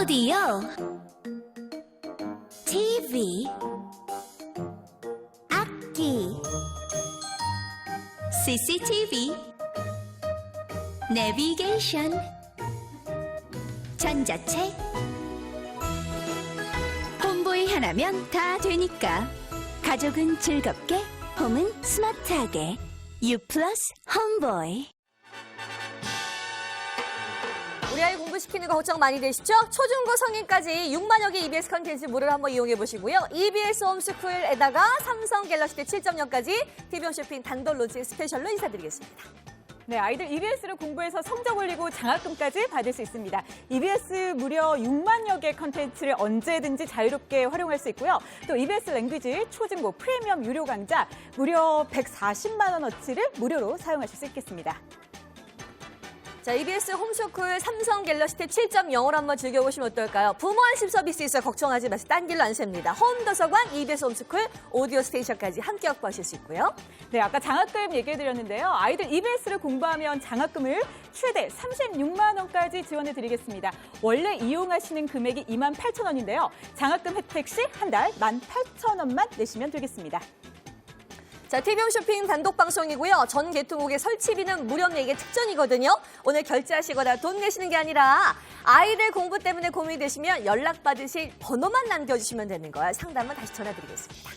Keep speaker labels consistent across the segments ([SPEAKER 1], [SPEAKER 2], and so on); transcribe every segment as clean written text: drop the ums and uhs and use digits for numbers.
[SPEAKER 1] 오디오, TV, 악기, CCTV, 내비게이션, 전자책. 홈보이 하나면 다 되니까. 가족은 즐겁게, 홈은 스마트하게. U 플러스 홈보이.
[SPEAKER 2] 우리 아이 공부시키는 거 걱정 많이 되시죠? 초중고 성인까지 6만여 개 EBS 컨텐츠 무료로 한번 이용해 보시고요. EBS 홈스쿨에다가 삼성 갤럭시 탭 7.0까지 TV홈 쇼핑 단독 론칭 스페셜로 인사드리겠습니다.
[SPEAKER 3] 네, 아이들 EBS를 공부해서 성적 올리고 장학금까지 받을 수 있습니다. EBS 무려 6만여 개 컨텐츠를 언제든지 자유롭게 활용할 수 있고요. 또 EBS 랭귀지 초중고 프리미엄 유료 강좌 무려 140만 원어치를 무료로 사용하실 수 있겠습니다.
[SPEAKER 2] 자, EBS 홈스쿨 삼성 갤럭시 탭 7.0을 한번 즐겨보시면 어떨까요? 부모 안심 서비스 있어 걱정하지 마세요. 딴 길로 안 셉니다. 홈도서관, EBS 홈스쿨, 오디오 스테이션까지 함께 확보하실 수 있고요.
[SPEAKER 3] 네, 아까 장학금 얘기해드렸는데요. 아이들 EBS를 공부하면 장학금을 최대 36만 원까지 지원해드리겠습니다. 원래 이용하시는 금액이 28,000원인데요. 장학금 혜택 시 한 달 18,000원만 내시면 되겠습니다.
[SPEAKER 2] 자, TV홈 쇼핑 단독 방송이고요. 전 개통국의 설치비는 무료 내게 특전이거든요. 오늘 결제하시거나 돈 내시는 게 아니라 아이들 공부 때문에 고민이 되시면 연락받으실 번호만 남겨주시면 되는 거예요. 상담은 다시 전화드리겠습니다.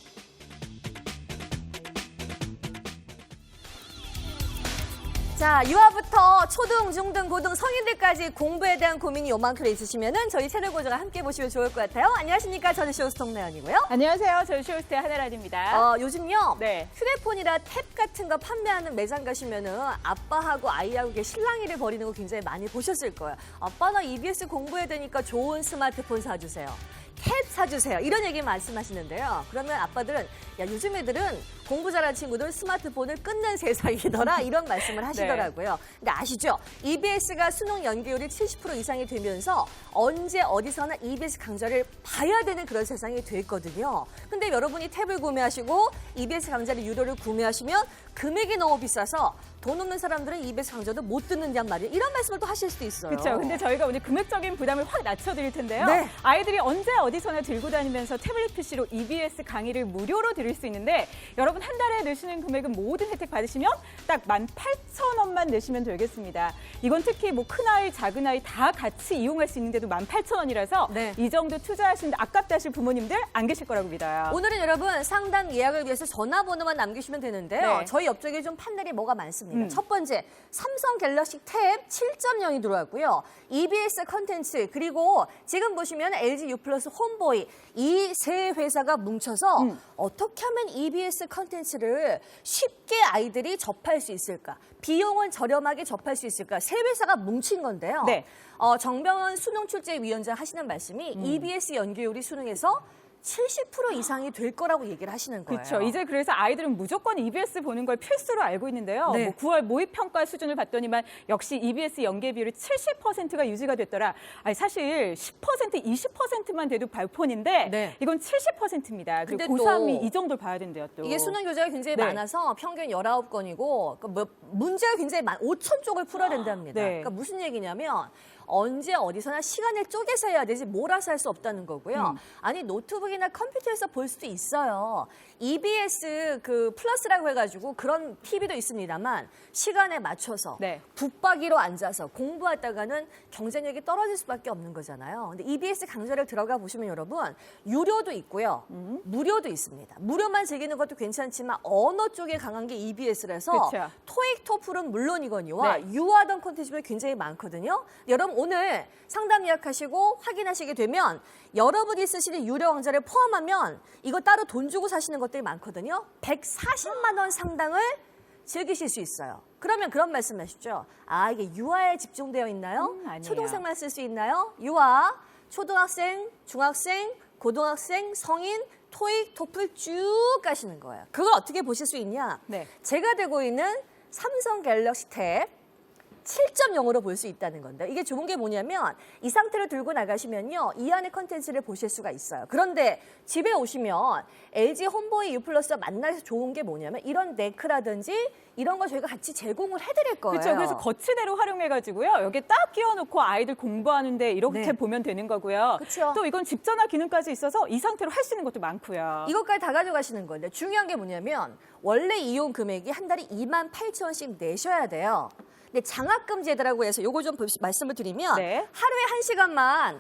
[SPEAKER 2] 자, 유아부터 초등, 중등, 고등, 성인들까지 공부에 대한 고민이 요만큼 있으시면은 저희 채널 고정을 함께 보시면 좋을 것 같아요. 안녕하십니까. 저는 쇼호스트 홍나연이고요.
[SPEAKER 3] 안녕하세요. 저는 쇼호스트의 하나란입니다.
[SPEAKER 2] 요즘요.
[SPEAKER 3] 네.
[SPEAKER 2] 휴대폰이나 탭 같은 거 판매하는 매장 가시면은 아빠하고 아이하고 실랑이를 벌이는 거 굉장히 많이 보셨을 거예요. 아빠 나 EBS 공부해야 되니까 좋은 스마트폰 사주세요. 탭 사주세요. 이런 얘기 말씀하시는데요. 그러면 아빠들은 야 요즘 애들은 공부 잘하는 친구들 스마트폰을 끊는 세상이더라 이런 말씀을 하시더라고요. 근데 아시죠? EBS가 수능 연계율이 70% 이상이 되면서 언제 어디서나 EBS 강좌를 봐야 되는 그런 세상이 됐거든요. 근데 여러분이 탭을 구매하시고 EBS 강좌를 유료를 구매하시면 금액이 너무 비싸서 돈 없는 사람들은 EBS 강좌도 못 듣는단 말이에요. 이런 말씀을 또 하실 수도 있어요.
[SPEAKER 3] 그렇죠. 근데 저희가 오늘 금액적인 부담을 확 낮춰드릴 텐데요.
[SPEAKER 2] 네.
[SPEAKER 3] 아이들이 언제 어디서나 들고 다니면서 태블릿 PC로 EBS 강의를 무료로 들을 수 있는데 여러분 한 달에 내시는 금액은 모든 혜택 받으시면 딱 18,000원만 내시면 되겠습니다. 이건 특히 뭐 큰아이, 작은아이 다 같이 이용할 수 있는데도 18,000원이라서
[SPEAKER 2] 네.
[SPEAKER 3] 이 정도 투자하시는데 아깝다 하실 부모님들 안 계실 거라고 믿어요.
[SPEAKER 2] 오늘은 여러분 상담 예약을 위해서 전화번호만 남기시면 되는데요.
[SPEAKER 3] 네.
[SPEAKER 2] 저희 옆쪽에 좀 판넬이 뭐가 많습니다. 첫 번째, 삼성 갤럭시 탭 7.0이 들어왔고요. EBS 컨텐츠 그리고 지금 보시면 LG U 플러스 홈보이 이 세 회사가 뭉쳐서 어떻게 하면 EBS 컨텐츠를 쉽게 아이들이 접할 수 있을까? 비용은 저렴하게 접할 수 있을까? 세 회사가 뭉친 건데요.
[SPEAKER 3] 네.
[SPEAKER 2] 정병원 수능출제위원장 하시는 말씀이 EBS 연계율이 수능에서 70% 이상이 될 거라고 얘기를 하시는 거예요.
[SPEAKER 3] 그렇죠. 이제 그래서 아이들은 무조건 EBS 보는 걸 필수로 알고 있는데요.
[SPEAKER 2] 네.
[SPEAKER 3] 뭐 9월 모의평가 수준을 봤더니만 역시 EBS 연계 비율이 70%가 유지가 됐더라. 아니 사실 10%, 20%만 돼도 발폰인데
[SPEAKER 2] 네.
[SPEAKER 3] 이건 70%입니다.
[SPEAKER 2] 근데
[SPEAKER 3] 그리고
[SPEAKER 2] 또
[SPEAKER 3] 고3이 이 정도를 봐야 된대요. 또.
[SPEAKER 2] 이게 수능 교재가 굉장히
[SPEAKER 3] 네.
[SPEAKER 2] 많아서 평균 19건이고 문제가 굉장히 5,000쪽을 풀어야 된답니다.
[SPEAKER 3] 네.
[SPEAKER 2] 그러니까 무슨 얘기냐면 언제 어디서나 시간을 쪼개서 해야 되지 몰아서 할 수 없다는 거고요. 아니 노트북이나 컴퓨터에서 볼 수도 있어요. EBS 그 플러스라고 해가지고 그런 TV도 있습니다만 시간에 맞춰서
[SPEAKER 3] 네.
[SPEAKER 2] 붙박이로 앉아서 공부하다가는 경쟁력이 떨어질 수밖에 없는 거잖아요. 근데 EBS 강좌를 들어가 보시면 여러분 유료도 있고요. 무료도 있습니다. 무료만 즐기는 것도 괜찮지만 언어 쪽에 강한 게 EBS라서
[SPEAKER 3] 그쵸.
[SPEAKER 2] 토익, 토플은 물론이거니와
[SPEAKER 3] 네.
[SPEAKER 2] 유아동 콘텐츠가 굉장히 많거든요. 여러분 오늘 상담 예약하시고 확인하시게 되면 여러분이 쓰시는 유료 강좌를 포함하면 이거 따로 돈 주고 사시는 것들이 많거든요. 140만 원 상당을 즐기실 수 있어요. 그러면 그런 말씀 하시죠. 아, 이게 유아에 집중되어 있나요?
[SPEAKER 3] 아니에요.
[SPEAKER 2] 초등생만 쓸 수 있나요? 유아, 초등학생, 중학생, 고등학생, 성인, 토익, 토플 쭉 가시는 거예요. 그걸 어떻게 보실 수 있냐?
[SPEAKER 3] 네.
[SPEAKER 2] 제가 들고 있는 삼성 갤럭시 탭 7.0으로 볼 수 있다는 건데 이게 좋은 게 뭐냐면 이 상태를 들고 나가시면요. 이 안에 컨텐츠를 보실 수가 있어요. 그런데 집에 오시면 LG 홈보이 U 플러스와 만나서 좋은 게 뭐냐면 이런 네크라든지 이런 거 저희가 같이 제공을 해드릴 거예요.
[SPEAKER 3] 그렇죠. 그래서 거치대로 활용해가지고요. 여기에 딱 끼워놓고 아이들 공부하는데 이렇게
[SPEAKER 2] 네.
[SPEAKER 3] 보면 되는 거고요.
[SPEAKER 2] 그쵸.
[SPEAKER 3] 또 이건 집 전화 기능까지 있어서 이 상태로 할 수 있는 것도 많고요.
[SPEAKER 2] 이것까지 다 가져가시는 건데 중요한 게 뭐냐면 원래 이용 금액이 한 달에 28,000원씩 내셔야 돼요. 근데 장학금제도라고 해서 요거 좀 말씀을 드리면
[SPEAKER 3] 네.
[SPEAKER 2] 하루에 1시간만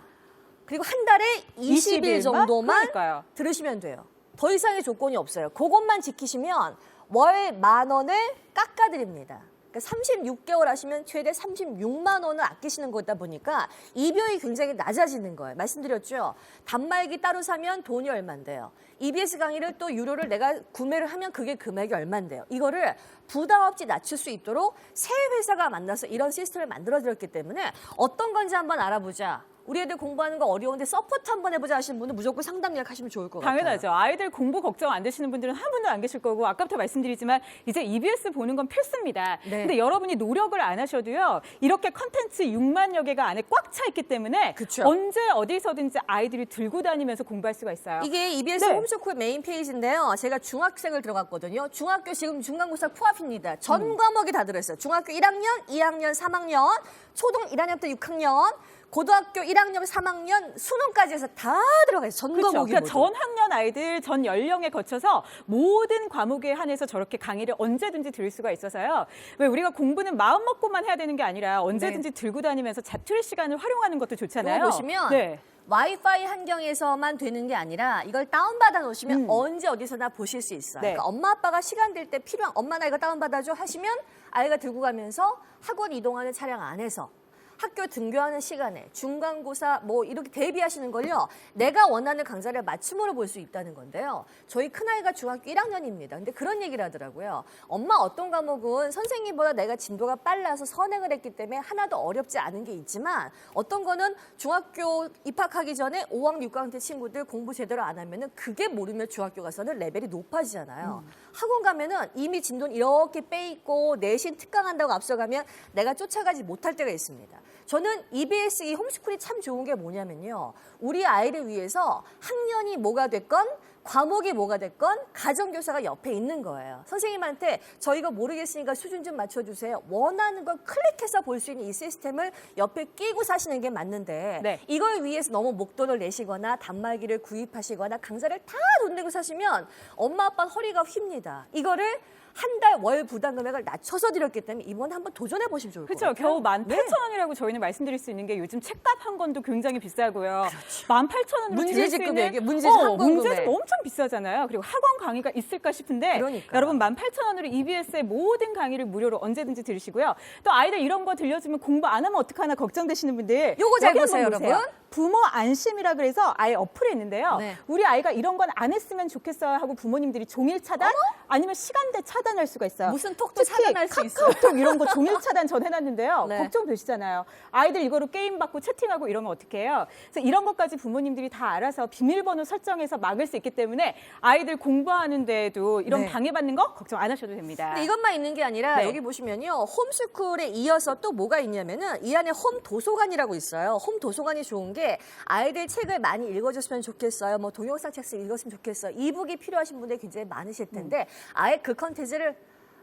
[SPEAKER 2] 그리고 한 달에 20일 정도만
[SPEAKER 3] 그러니까요.
[SPEAKER 2] 들으시면 돼요. 더 이상의 조건이 없어요. 그것만 지키시면 월 10,000원을 깎아드립니다. 그러니까 36개월 하시면 최대 36만 원을 아끼시는 거다 보니까 이비용이 굉장히 낮아지는 거예요. 말씀드렸죠. 단말기 따로 사면 돈이 얼만데요. EBS 강의를 또 유료를 내가 구매를 하면 그게 금액이 얼만데요. 이거를 부담 없이 낮출 수 있도록 세 회사가 만나서 이런 시스템을 만들어드렸기 때문에 어떤 건지 한번 알아보자. 우리 애들 공부하는 거 어려운데 서포트 한번 해보자 하시는 분은 무조건 상담 예약하시면 좋을 것 같아요.
[SPEAKER 3] 당연하죠. 아이들 공부 걱정 안 되시는 분들은 한 분도 안 계실 거고 아까부터 말씀드리지만 이제 EBS 보는 건 필수입니다.
[SPEAKER 2] 네.
[SPEAKER 3] 근데 여러분이 노력을 안 하셔도요. 이렇게 컨텐츠 6만여 개가 안에 꽉 차 있기 때문에
[SPEAKER 2] 그쵸.
[SPEAKER 3] 언제 어디서든지 아이들이 들고 다니면서 공부할 수가 있어요.
[SPEAKER 2] 이게 EBS
[SPEAKER 3] 네.
[SPEAKER 2] 홈스쿨 메인 페이지인데요. 제가 중학생을 들어갔거든요. 중학교 지금 중간고사 코앞입니다. 전 과목이 다 들어있어요. 중학교 1학년, 2학년, 3학년, 초등 1학년부터 6학년, 고등학교 1학년, 3학년, 수능까지 해서 다 들어가 있어요. 전
[SPEAKER 3] 그렇죠.
[SPEAKER 2] 과목이
[SPEAKER 3] 그러니까
[SPEAKER 2] 모두.
[SPEAKER 3] 전 학년 아이들 전 연령에 거쳐서 모든 과목에 한해서 저렇게 강의를 언제든지 들을 수가 있어서요. 왜 우리가 공부는 마음 먹고만 해야 되는 게 아니라 언제든지 들고 다니면서 자투리 시간을 활용하는 것도 좋잖아요.
[SPEAKER 2] 이거 보시면
[SPEAKER 3] 네.
[SPEAKER 2] 와이파이 환경에서만 되는 게 아니라 이걸 다운받아 놓으시면 언제 어디서나 보실 수 있어요.
[SPEAKER 3] 네.
[SPEAKER 2] 그러니까 엄마 아빠가 시간 될 때 필요한 엄마 나 이거 다운받아줘 하시면 아이가 들고 가면서 학원 이동하는 차량 안에서 학교 등교하는 시간에 중간고사 뭐 이렇게 대비하시는 걸요. 내가 원하는 강좌를 맞춤으로 볼 수 있다는 건데요. 저희 큰아이가 중학교 1학년입니다. 근데 그런 얘기를 하더라고요. 엄마 어떤 과목은 선생님보다 내가 진도가 빨라서 선행을 했기 때문에 하나도 어렵지 않은 게 있지만 어떤 거는 중학교 입학하기 전에 5학년, 6학년 때 친구들 공부 제대로 안 하면은 그게 모르면 중학교 가서는 레벨이 높아지잖아요. 학원 가면은 이미 진도는 이렇게 빼있고 내신 특강한다고 앞서가면 내가 쫓아가지 못할 때가 있습니다. 저는 EBS 이 홈스쿨이 참 좋은 게 뭐냐면요. 우리 아이를 위해서 학년이 뭐가 됐건 과목이 뭐가 됐건 가정교사가 옆에 있는 거예요. 선생님한테 저 이거 모르겠으니까 수준 좀 맞춰주세요. 원하는 걸 클릭해서 볼 수 있는 이 시스템을 옆에 끼고 사시는 게 맞는데
[SPEAKER 3] 네.
[SPEAKER 2] 이걸 위해서 너무 목돈을 내시거나 단말기를 구입하시거나 강좌를 다 돈 내고 사시면 엄마 아빠 허리가 휩니다. 이거를 한 달 월 부담 금액을 낮춰서 드렸기 때문에 이번에 한번 도전해 보시면 좋을 것
[SPEAKER 3] 그렇죠.
[SPEAKER 2] 같아요.
[SPEAKER 3] 겨우 18,000원이라고 저희는 말씀드릴 수 있는 게 요즘 책값 한 권도 굉장히 비싸고요. 18,000원으로
[SPEAKER 2] 문제집 금액이 문제집 한 권
[SPEAKER 3] 문제집
[SPEAKER 2] 금액.
[SPEAKER 3] 엄청 비싸잖아요. 그리고 학원 강의가 있을까 싶은데
[SPEAKER 2] 그러니까요.
[SPEAKER 3] 여러분 18,000원으로 EBS의 모든 강의를 무료로 언제든지 들으시고요. 또 아이들 이런 거 들려주면 공부 안 하면 어떡하나 걱정되시는 분들
[SPEAKER 2] 요거 잘
[SPEAKER 3] 여기
[SPEAKER 2] 보세요,
[SPEAKER 3] 한번
[SPEAKER 2] 여러분.
[SPEAKER 3] 부모 안심이라 그래서 아예 어플이 있는데요.
[SPEAKER 2] 네.
[SPEAKER 3] 우리 아이가 이런 건 안 했으면 좋겠어요 하고 부모님들이 종일 차단 아니면 시간대 차단할 수가 있어요.
[SPEAKER 2] 무슨 톡도
[SPEAKER 3] 특히
[SPEAKER 2] 차단할 수 있어요.
[SPEAKER 3] 카카오톡 이런 거 종일 차단 전 해놨는데요.
[SPEAKER 2] 네.
[SPEAKER 3] 걱정되시잖아요. 아이들 이거로 게임 받고 채팅하고 이러면 어떻게 해요? 그래서 이런 것까지 부모님들이 다 알아서 비밀번호 설정해서 막을 수 있기 때문에 아이들 공부하는데도 이런
[SPEAKER 2] 네.
[SPEAKER 3] 방해받는 거 걱정 안 하셔도 됩니다.
[SPEAKER 2] 근데 이것만 있는 게 아니라
[SPEAKER 3] 네.
[SPEAKER 2] 여기 보시면요. 홈스쿨에 이어서 또 뭐가 있냐면은 이 안에 홈 도서관이라고 있어요. 홈 도서관이 좋은 게 아이들 책을 많이 읽어줬으면 좋겠어요. 뭐 동영상 책을 읽었으면 좋겠어요. 이북이 필요하신 분들이 굉장히 많으실 텐데 아예 그 컨텐츠를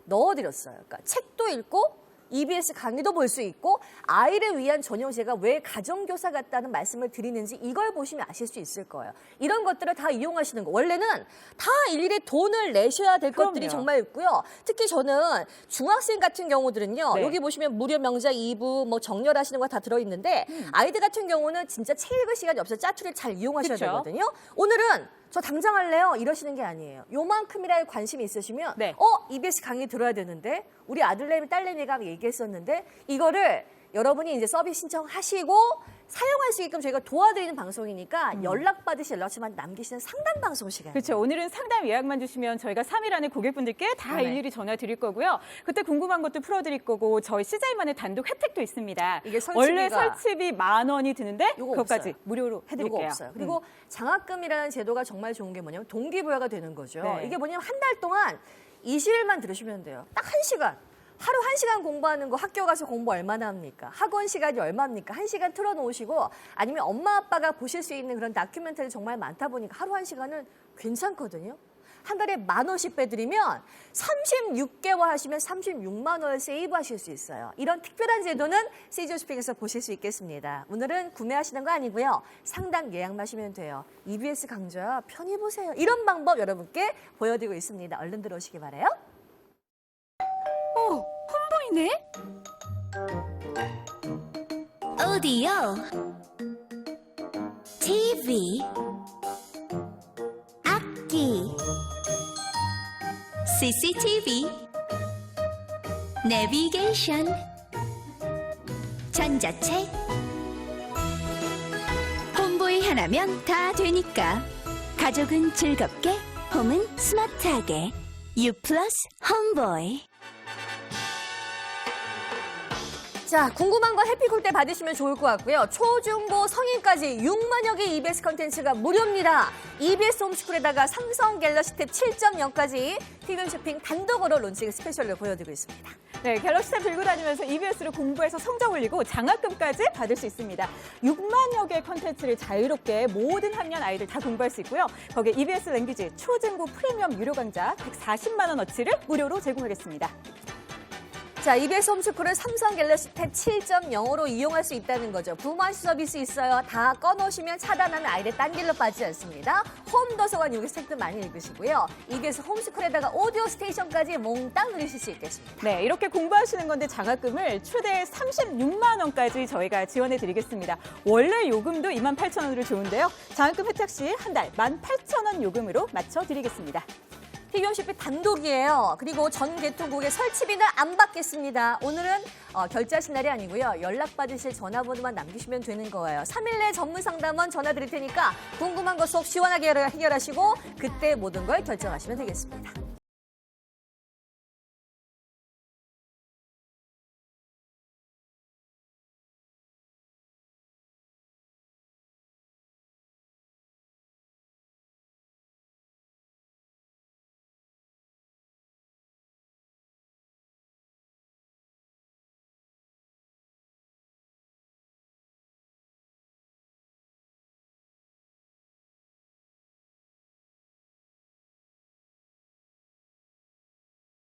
[SPEAKER 2] 넣어드렸어요. 그러니까 책도 읽고 EBS 강의도 볼 수 있고 아이를 위한 전용 제가 왜 가정교사 같다는 말씀을 드리는지 이걸 보시면 아실 수 있을 거예요. 이런 것들을 다 이용하시는 거. 원래는 다 일일이 돈을 내셔야 될
[SPEAKER 3] 그럼요.
[SPEAKER 2] 것들이 정말 있고요. 특히 저는 중학생 같은 경우들은요.
[SPEAKER 3] 네.
[SPEAKER 2] 여기 보시면 무료 명작 2부 뭐 정렬하시는 거 다 들어있는데 아이들 같은 경우는 진짜 책 읽을 시간이 없어서 짜투리를 잘 이용하셔야
[SPEAKER 3] 그쵸?
[SPEAKER 2] 되거든요. 오늘은 저 당장 할래요 이러시는 게 아니에요. 요만큼이라도 관심이 있으시면
[SPEAKER 3] 네.
[SPEAKER 2] EBS 강의 들어야 되는데 우리 아들내미 딸내미가 얘기했었는데 이거를 여러분이 이제 서비스 신청하시고 사용할 수 있게끔 저희가 도와드리는 방송이니까 연락받으실 연락처만 남기시는 상담 방송 시간이에요.
[SPEAKER 3] 그렇죠. 오늘은 상담 예약만 주시면 저희가 3일 안에 고객분들께 다
[SPEAKER 2] 네.
[SPEAKER 3] 일일이 전화 드릴 거고요. 그때 궁금한 것도 풀어드릴 거고 저희 CJ만의 단독 혜택도 있습니다.
[SPEAKER 2] 이게 설치비가-
[SPEAKER 3] 원래 설치비 10,000원이 드는데
[SPEAKER 2] 요거
[SPEAKER 3] 그것까지
[SPEAKER 2] 없어요.
[SPEAKER 3] 무료로 해드릴게요.
[SPEAKER 2] 이거 없어요. 그리고 장학금이라는 제도가 정말 좋은 게 뭐냐면 동기부여가 되는 거죠.
[SPEAKER 3] 네.
[SPEAKER 2] 이게 뭐냐면 한 달 동안 20일만 들으시면 돼요. 딱 1시간. 하루 1시간 공부하는 거 학교 가서 공부 얼마나 합니까? 학원 시간이 얼마입니까? 1시간 틀어놓으시고 아니면 엄마 아빠가 보실 수 있는 그런 다큐멘터리 정말 많다 보니까 하루 1시간은 괜찮거든요. 한 달에 10,000원씩 빼드리면 36개월 하시면 36만 원을 세이브하실 수 있어요. 이런 특별한 제도는 CJ쇼핑에서 보실 수 있겠습니다. 오늘은 구매하시는 거 아니고요. 상담 예약만 하시면 돼요. EBS 강좌 편히 보세요. 이런 방법 여러분께 보여드리고 있습니다. 얼른 들어오시기 바라요.
[SPEAKER 1] 홈보이네? 오디오, TV, 악기, CCTV, 내비게이션, 전자책. 홈보이 하나면 다 되니까. 가족은 즐겁게, 홈은 스마트하게. U 플러스 홈보이.
[SPEAKER 2] 자, 궁금한 거 해피콜 때 받으시면 좋을 것 같고요. 초중고 성인까지 6만여 개의 EBS 컨텐츠가 무료입니다. EBS 홈스쿨에다가 삼성 갤럭시 탭 7.0까지 TVN 쇼핑 단독으로 론칭 스페셜로 보여드리고 있습니다.
[SPEAKER 3] 네, 갤럭시 탭 들고 다니면서 EBS로 공부해서 성적 올리고 장학금까지 받을 수 있습니다. 6만여 개의 컨텐츠를 자유롭게 모든 학년 아이들 다 공부할 수 있고요. 거기에 EBS 랭귀지 초중고 프리미엄 유료 강좌 140만 원어치를 무료로 제공하겠습니다.
[SPEAKER 2] 자, EBS 홈스쿨은 삼성 갤럭시 탭 7.0으로 이용할 수 있다는 거죠. 부모한시 서비스 있어요. 다 꺼놓으시면 차단하면 아이들 딴 길로 빠지지 않습니다. 홈 도서관 여기서 책도 많이 읽으시고요. EBS 홈스쿨에다가 오디오 스테이션까지 몽땅 누리실 수 있겠습니다.
[SPEAKER 3] 네, 이렇게 공부하시는 건데 장학금을 최대 36만 원까지 저희가 지원해 드리겠습니다. 원래 요금도 28,000원으로 좋은데요. 장학금 혜택 시 한 달 18,000원 요금으로 맞춰 드리겠습니다.
[SPEAKER 2] TVN 쇼핑 단독이에요. 그리고 전 개통국의 설치비는 안 받겠습니다. 오늘은 결제하신 날이 아니고요. 연락받으실 전화번호만 남기시면 되는 거예요. 3일 내 전문 상담원 전화 드릴 테니까 궁금한 거 속 시원하게 해결하시고 그때 모든 걸 결정하시면 되겠습니다.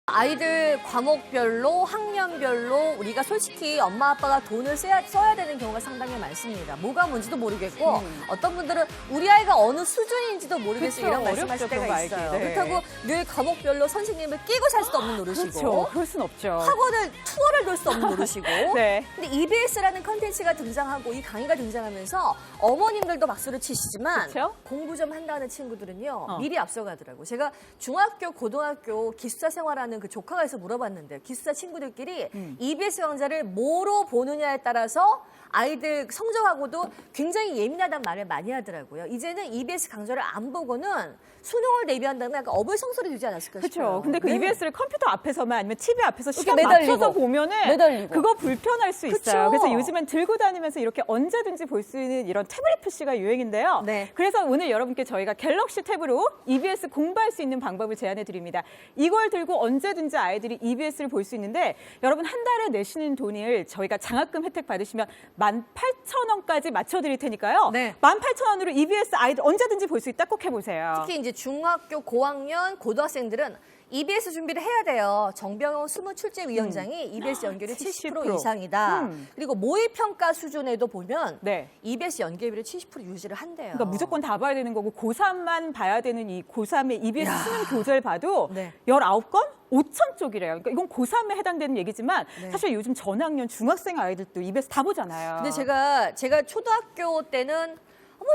[SPEAKER 2] 아이들 과목별로 학년별로 우리가 솔직히 엄마 아빠가 돈을 써야 되는 경우가 상당히 많습니다. 뭐가 뭔지도 모르겠고 어떤 분들은 우리 아이가 어느 수준인지도 모르겠어요.
[SPEAKER 3] 그쵸,
[SPEAKER 2] 이런 말씀하실
[SPEAKER 3] 어렵죠,
[SPEAKER 2] 때가
[SPEAKER 3] 그런 거
[SPEAKER 2] 있어요.
[SPEAKER 3] 알기. 네.
[SPEAKER 2] 그렇다고 늘 과목별로 선생님을 끼고 살 수도 없는 노릇이고
[SPEAKER 3] 그렇죠. 그럴 순 없죠.
[SPEAKER 2] 학원을 투어를 돌 수 없는 노릇이고
[SPEAKER 3] 네.
[SPEAKER 2] 근데 EBS라는 컨텐츠가 등장하고 이 강의가 등장하면서 어머님들도 박수를 치시지만
[SPEAKER 3] 그쵸?
[SPEAKER 2] 공부 좀 한다는 친구들은요
[SPEAKER 3] 미리
[SPEAKER 2] 미리 앞서가더라고요. 제가 중학교, 고등학교 기숙사 생활하는 그 조카가 있어 물어봤는데 기숙사 친구들끼리 EBS 강좌를 뭐로 보느냐에 따라서 아이들 성적하고도 굉장히 예민하다는 말을 많이 하더라고요. 이제는 EBS 강좌를 안 보고는 수능을 대비한다면 약간 어불성설이 되지 않았을까 싶어요.
[SPEAKER 3] 그렇죠. 근데 그
[SPEAKER 2] 네.
[SPEAKER 3] EBS를 컴퓨터 앞에서만 아니면 TV 앞에서 시간
[SPEAKER 2] 매달리고.
[SPEAKER 3] 맞춰서 보면은
[SPEAKER 2] 매달리고.
[SPEAKER 3] 그거 불편할 수
[SPEAKER 2] 그쵸.
[SPEAKER 3] 있어요. 그래서 요즘엔 들고 다니면서 이렇게 언제든지 볼 수 있는 이런 태블릿 PC가 유행인데요.
[SPEAKER 2] 네.
[SPEAKER 3] 그래서 오늘 여러분께 저희가 갤럭시 탭으로 EBS 공부할 수 있는 방법을 제안해 드립니다. 이걸 들고 언제든지 아이들이 EBS를 볼 수 있는데 여러분 한 달에 내시는 돈을 저희가 장학금 혜택 받으시면 18,000원까지 맞춰 드릴 테니까요.
[SPEAKER 2] 네.
[SPEAKER 3] 18,000원으로 EBS 아이들 언제든지 볼 수 있다 꼭 해보세요.
[SPEAKER 2] 특히 이제 중학교 고학년 고등학생들은 EBS 준비를 해야 돼요. 정병호 수무출제위원장이 EBS 연결이 70% 이상이다. 그리고 모의평가 수준에도 보면
[SPEAKER 3] 네.
[SPEAKER 2] EBS 연결비를 70% 유지를 한대요.
[SPEAKER 3] 그러니까 무조건 다 봐야 되는 거고 고3만 봐야 되는 이 고3의 EBS 수능 교재를 봐도
[SPEAKER 2] 네.
[SPEAKER 3] 19건 5천 쪽이래요. 그러니까 이건 고3에 해당되는 얘기지만
[SPEAKER 2] 네.
[SPEAKER 3] 사실 요즘 전학년 중학생 아이들도 EBS 다 보잖아요.
[SPEAKER 2] 근데 제가 초등학교 때는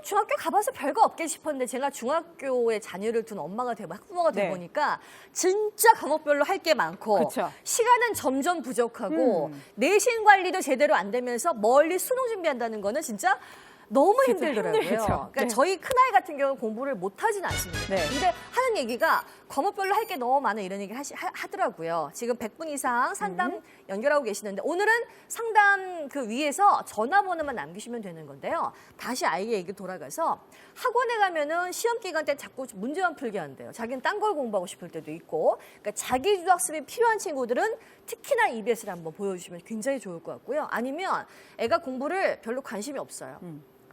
[SPEAKER 2] 중학교 가봐서 별거 없겠지 싶었는데 제가 중학교에 자녀를 둔 엄마가 되고 학부모가
[SPEAKER 3] 네.
[SPEAKER 2] 되보니까 진짜 과목별로 할 게 많고
[SPEAKER 3] 그쵸.
[SPEAKER 2] 시간은 점점 부족하고 내신 관리도 제대로 안 되면서 멀리 수능 준비한다는 거는 진짜 너무
[SPEAKER 3] 진짜
[SPEAKER 2] 힘들더라고요.
[SPEAKER 3] 힘들죠.
[SPEAKER 2] 그러니까
[SPEAKER 3] 네.
[SPEAKER 2] 저희 큰아이 같은 경우는 공부를 못하진 않습니다.
[SPEAKER 3] 네.
[SPEAKER 2] 근데 하는 얘기가 과목별로 할 게 너무 많아 이런 얘기 하더라고요. 지금 100분 이상 상담 연결하고 계시는데 오늘은 상담 그 위에서 전화번호만 남기시면 되는 건데요. 다시 아이의 얘기 돌아가서 학원에 가면은 시험 기간 때 자꾸 문제만 풀게 한대요. 자기는 딴 걸 공부하고 싶을 때도 있고. 그러니까 자기 주도 학습이 필요한 친구들은 특히나 EBS를 한번 보여주시면 굉장히 좋을 것 같고요. 아니면 애가 공부를 별로 관심이 없어요.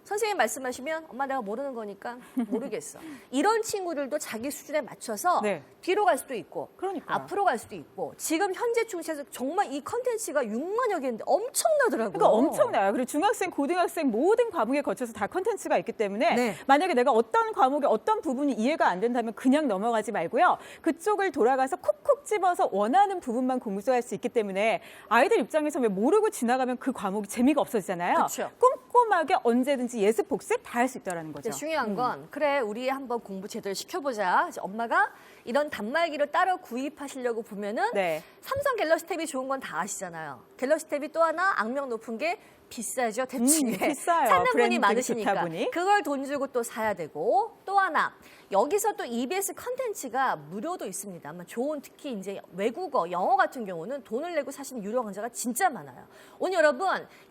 [SPEAKER 2] 선생님 말씀하시면 엄마 내가 모르는 거니까 모르겠어. 이런 친구들도 자기 수준에 맞춰서
[SPEAKER 3] 네.
[SPEAKER 2] 뒤로 갈 수도 있고
[SPEAKER 3] 그러니까요.
[SPEAKER 2] 앞으로 갈 수도 있고 지금 현재 중시에서 정말 이 컨텐츠가 6만여 개인데 엄청나더라고요.
[SPEAKER 3] 그러니까 엄청나요. 그리고 중학생, 고등학생 모든 과목에 거쳐서 다 컨텐츠가 있기 때문에
[SPEAKER 2] 네.
[SPEAKER 3] 만약에 내가 어떤 과목의 어떤 부분이 이해가 안 된다면 그냥 넘어가지 말고요. 그쪽을 돌아가서 콕콕 집어서 원하는 부분만 공부할 수 있기 때문에 아이들 입장에서 왜 모르고 지나가면 그 과목이 재미가 없어지잖아요.
[SPEAKER 2] 그렇죠.
[SPEAKER 3] 꼼꼼하게 언제든지 예습, 복습 다 할 수 있다는 거죠.
[SPEAKER 2] 근데 중요한 건 그래 우리 한번 공부 제대로 시켜보자. 이제 엄마가 이런 단말기를 따로 구입하시려고 보면은
[SPEAKER 3] 네.
[SPEAKER 2] 삼성 갤럭시 탭이 좋은 건 다 아시잖아요. 갤럭시 탭이 또 하나 악명 높은 게 비싸죠. 대충
[SPEAKER 3] 비싸요.
[SPEAKER 2] 사는 분이
[SPEAKER 3] 브랜드들이
[SPEAKER 2] 많으시니까
[SPEAKER 3] 좋다 보니.
[SPEAKER 2] 그걸 돈 주고 또 사야 되고 또 하나 여기서 또 EBS 컨텐츠가 무료도 있습니다만 좋은 특히 이제 외국어 영어 같은 경우는 돈을 내고 사시는 유료 강좌가 진짜 많아요. 오늘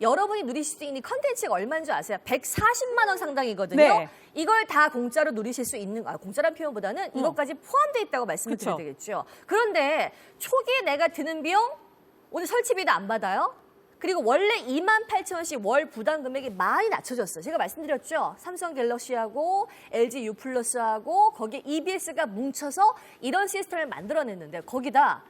[SPEAKER 2] 여러분이 누리실 수 있는 컨텐츠가 얼마인 줄 아세요? 140만 원 상당이거든요.
[SPEAKER 3] 네.
[SPEAKER 2] 이걸 다 공짜로 누리실 수 있는 공짜란 표현보다는 이것까지 포함되어 있다고 말씀을
[SPEAKER 3] 그쵸.
[SPEAKER 2] 드려야 되겠죠. 그런데 초기에 내가 드는 비용 오늘 설치비도 안 받아요. 그리고 원래 28,000원씩 월 부담 금액이 많이 낮춰졌어요. 제가 말씀드렸죠. 삼성 갤럭시하고 LG U 플러스하고 거기에 EBS가 뭉쳐서 이런 시스템을 만들어냈는데 거기다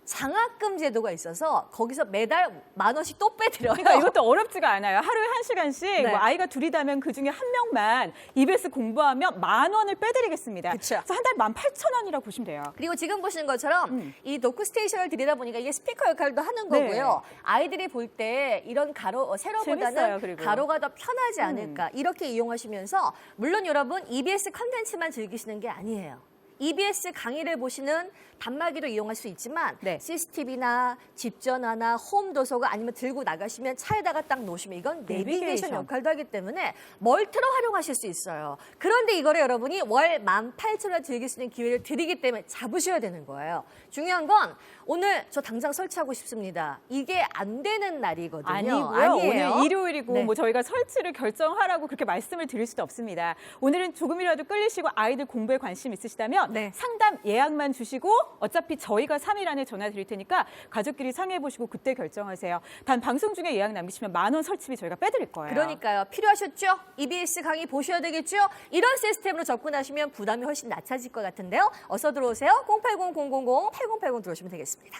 [SPEAKER 2] 장학금 제도가 있어서 거기서 매달 10,000원씩 또 빼드려요.
[SPEAKER 3] 그러니까 이것도 어렵지가 않아요. 하루에 1시간씩
[SPEAKER 2] 네.
[SPEAKER 3] 뭐 아이가 둘이다면 그중에 한 명만 EBS 공부하면 10,000원을 빼드리겠습니다.
[SPEAKER 2] 그쵸.
[SPEAKER 3] 그래서 한 달 18,000원이라고 보시면 돼요.
[SPEAKER 2] 그리고 지금 보시는 것처럼 이 도크 스테이션을 들이다 보니까 이게 스피커 역할도 하는
[SPEAKER 3] 네.
[SPEAKER 2] 거고요. 아이들이 볼 때 이런
[SPEAKER 3] 재밌어요,
[SPEAKER 2] 세로보다는
[SPEAKER 3] 그리고.
[SPEAKER 2] 가로가 더 편하지 않을까 이렇게 이용하시면서 물론 여러분 EBS 컨텐츠만 즐기시는 게 아니에요. EBS 강의를 보시는 단말기도 이용할 수 있지만
[SPEAKER 3] 네.
[SPEAKER 2] CCTV나 집전화나 홈 도서가 아니면 들고 나가시면 차에다가 딱 놓으시면 이건 내비게이션
[SPEAKER 3] 내비게이션.
[SPEAKER 2] 역할도 하기 때문에 멀티로 활용하실 수 있어요. 그런데 이거를 여러분이 월 18,000원 즐길 수 있는 기회를 드리기 때문에 잡으셔야 되는 거예요. 중요한 건 오늘 저 당장 설치하고 싶습니다. 이게 안 되는 날이거든요.
[SPEAKER 3] 아니고요.
[SPEAKER 2] 아니에요.
[SPEAKER 3] 오늘 일요일이고
[SPEAKER 2] 네.
[SPEAKER 3] 뭐 저희가 설치를 결정하라고 그렇게 말씀을 드릴 수도 없습니다. 오늘은 조금이라도 끌리시고 아이들 공부에 관심 있으시다면
[SPEAKER 2] 네.
[SPEAKER 3] 상담 예약만 주시고 어차피 저희가 3일 안에 전화 드릴 테니까 가족끼리 상의해보시고 그때 결정하세요. 단 방송 중에 예약 남기시면 10,000원 설치비 저희가 빼드릴 거예요.
[SPEAKER 2] 그러니까요. 필요하셨죠? EBS 강의 보셔야 되겠죠? 이런 시스템으로 접근하시면 부담이 훨씬 낮아질 것 같은데요. 어서 들어오세요. 080-000-8080 들어오시면 되겠습니다.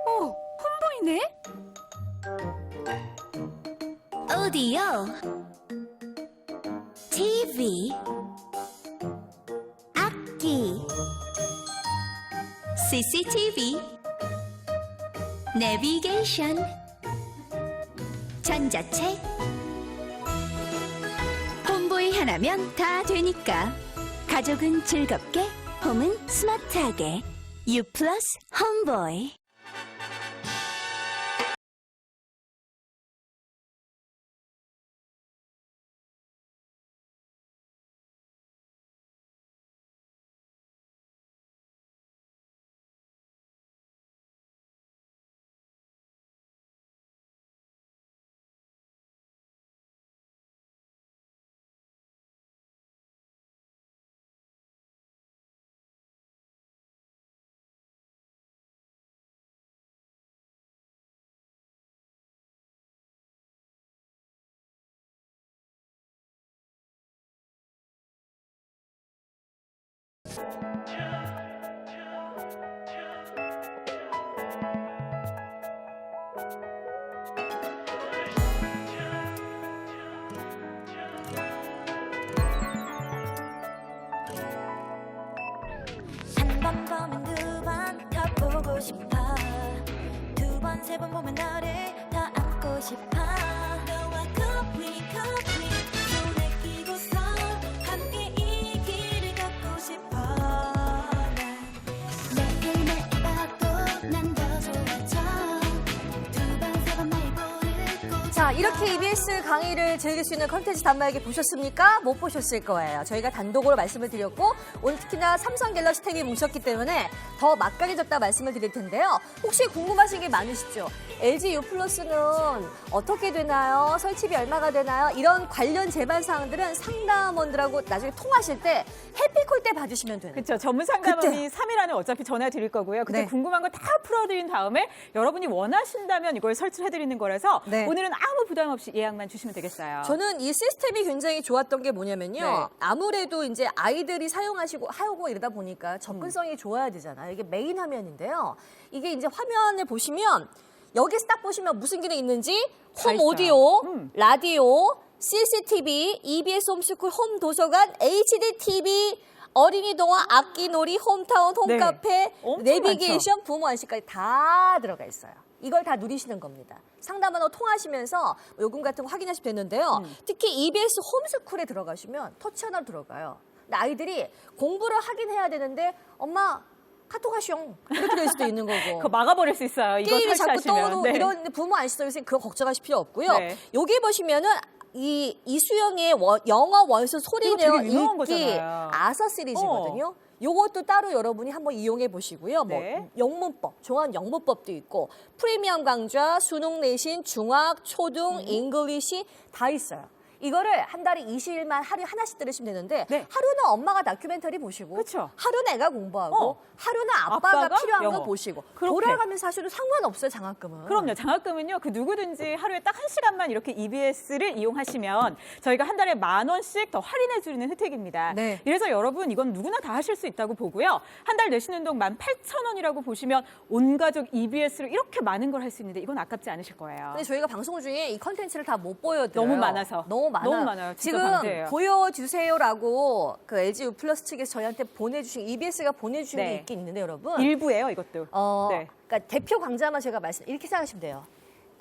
[SPEAKER 1] 홈보이네? 오디오 TV 악기 CCTV 내비게이션 전자책 홈보이 하나면 다 되니까 가족은 즐겁게 홈은 스마트하게 U 플러스 홈보이
[SPEAKER 4] 한 번 보면 두 번 더 보고 싶어 두 번 세 번 보면 너를 더 안고 싶어 너와 커플이 손에 끼고서 함께 이 길을 걷고 싶어 매일매일 봐도 난 더 좋아져 두 번 세 번 날 부르고
[SPEAKER 2] 자, 자, 이렇게 EBS 강의를 즐길 수 있는 컨텐츠 단말기 보셨습니까? 못 보셨을 거예요. 저희가 단독으로 말씀을 드렸고 오늘 특히나 삼성 갤럭시 탭이 뭉쳤기 때문에 더 막강해졌다 말씀을 드릴 텐데요. 혹시 궁금하신 게 많으시죠? LG U 플러스는 어떻게 되나요? 설치비 얼마가 되나요? 이런 관련 제반 사항들은 상담원들하고 나중에 통화하실 때 해피콜 때 받으시면 되는 거예요.
[SPEAKER 3] 그렇죠. 전문 상담원이 3일 안에 어차피 전화 드릴 거고요. 그때
[SPEAKER 2] 네.
[SPEAKER 3] 궁금한 거 다 풀어드린 다음에 여러분이 원하신다면 이걸 설치를 해드리는 거라서
[SPEAKER 2] 네.
[SPEAKER 3] 오늘은 아무 부담 없이 예약만 주시면 되겠어요.
[SPEAKER 2] 저는 이 시스템이 굉장히 좋았던 게 뭐냐면요.
[SPEAKER 3] 네.
[SPEAKER 2] 아무래도 이제 아이들이 하고 이러다 보니까 접근성이 좋아야 되잖아요. 이게 메인 화면인데요. 이게 이제 화면을 보시면 여기서 딱 보시면 무슨 기능이 있는지
[SPEAKER 3] 다
[SPEAKER 2] 홈
[SPEAKER 3] 있어요.
[SPEAKER 2] 오디오, 라디오, CCTV, EBS 홈스쿨, 홈 도서관, HD TV, 어린이 동화, 악기 놀이, 홈타운, 홈카페,
[SPEAKER 3] 네. 엄청
[SPEAKER 2] 내비게이션, 부모 안식까지 다 들어가 있어요. 이걸 다 누리시는 겁니다. 상담원하고 통화하시면서 요금 같은 거 확인하시면 되는데요. 특히 EBS 홈스쿨에 들어가시면 터치 하나로 들어가요. 근데 아이들이 공부를 하긴 해야 되는데 엄마 카톡 하시오 이렇게 될 수도 있는 거고.
[SPEAKER 3] 그거 막아버릴 수 있어요. 이거
[SPEAKER 2] 게임이 자꾸
[SPEAKER 3] 설치하시면.
[SPEAKER 2] 떠오르고
[SPEAKER 3] 네.
[SPEAKER 2] 이런 부모 안 시도해서 그거 걱정하실 필요 없고요.
[SPEAKER 3] 네.
[SPEAKER 2] 여기 보시면은 이수영의 영어 원서 소리
[SPEAKER 3] 이거
[SPEAKER 2] 내어
[SPEAKER 3] 되게 유명한
[SPEAKER 2] 읽기
[SPEAKER 3] 거잖아요.
[SPEAKER 2] 아서 시리즈거든요. 요것도 따로 여러분이 한번 이용해 보시고요.
[SPEAKER 3] 네.
[SPEAKER 2] 뭐 영문법, 종합 영문법도 있고 프리미엄 강좌, 수능 내신, 중학, 초등, 잉글리시 다 있어요. 이거를 한 달에 20일만 하루에 하나씩 들으시면 되는데
[SPEAKER 3] 네.
[SPEAKER 2] 하루는 엄마가 다큐멘터리 보시고
[SPEAKER 3] 그쵸.
[SPEAKER 2] 하루는 애가 공부하고 하루는 아빠가
[SPEAKER 3] 아빠가
[SPEAKER 2] 필요한 거
[SPEAKER 3] 영어.
[SPEAKER 2] 보시고
[SPEAKER 3] 그렇게.
[SPEAKER 2] 돌아가면서 하셔도 상관없어요. 장학금은.
[SPEAKER 3] 그럼요. 장학금은요. 그 누구든지 하루에 딱 1시간만 이렇게 EBS를 이용하시면 저희가 한 달에 10,000원씩 더 할인해 드리는 혜택입니다.
[SPEAKER 2] 네.
[SPEAKER 3] 이래서 여러분 이건 누구나 다 하실 수 있다고 보고요. 한 달 내시는 돈 18,000원이라고 보시면 온 가족 EBS로 이렇게 많은 걸 할 수 있는데 이건 아깝지 않으실 거예요.
[SPEAKER 2] 근데 저희가 방송 중에 이 컨텐츠를 다 못 보여드려요.
[SPEAKER 3] 너무 많아서.
[SPEAKER 2] 너무 많아요.
[SPEAKER 3] 너무 많아요. 진짜
[SPEAKER 2] 지금
[SPEAKER 3] 방대해요.
[SPEAKER 2] 보여주세요라고 그 LG U 플러스 측에서 저희한테 보내주신 EBS가 보내주신
[SPEAKER 3] 네.
[SPEAKER 2] 게 있긴 있는데 여러분.
[SPEAKER 3] 일부예요, 이것도. 네.
[SPEAKER 2] 그러니까 대표 강좌만 제가 이렇게 생각하시면 돼요.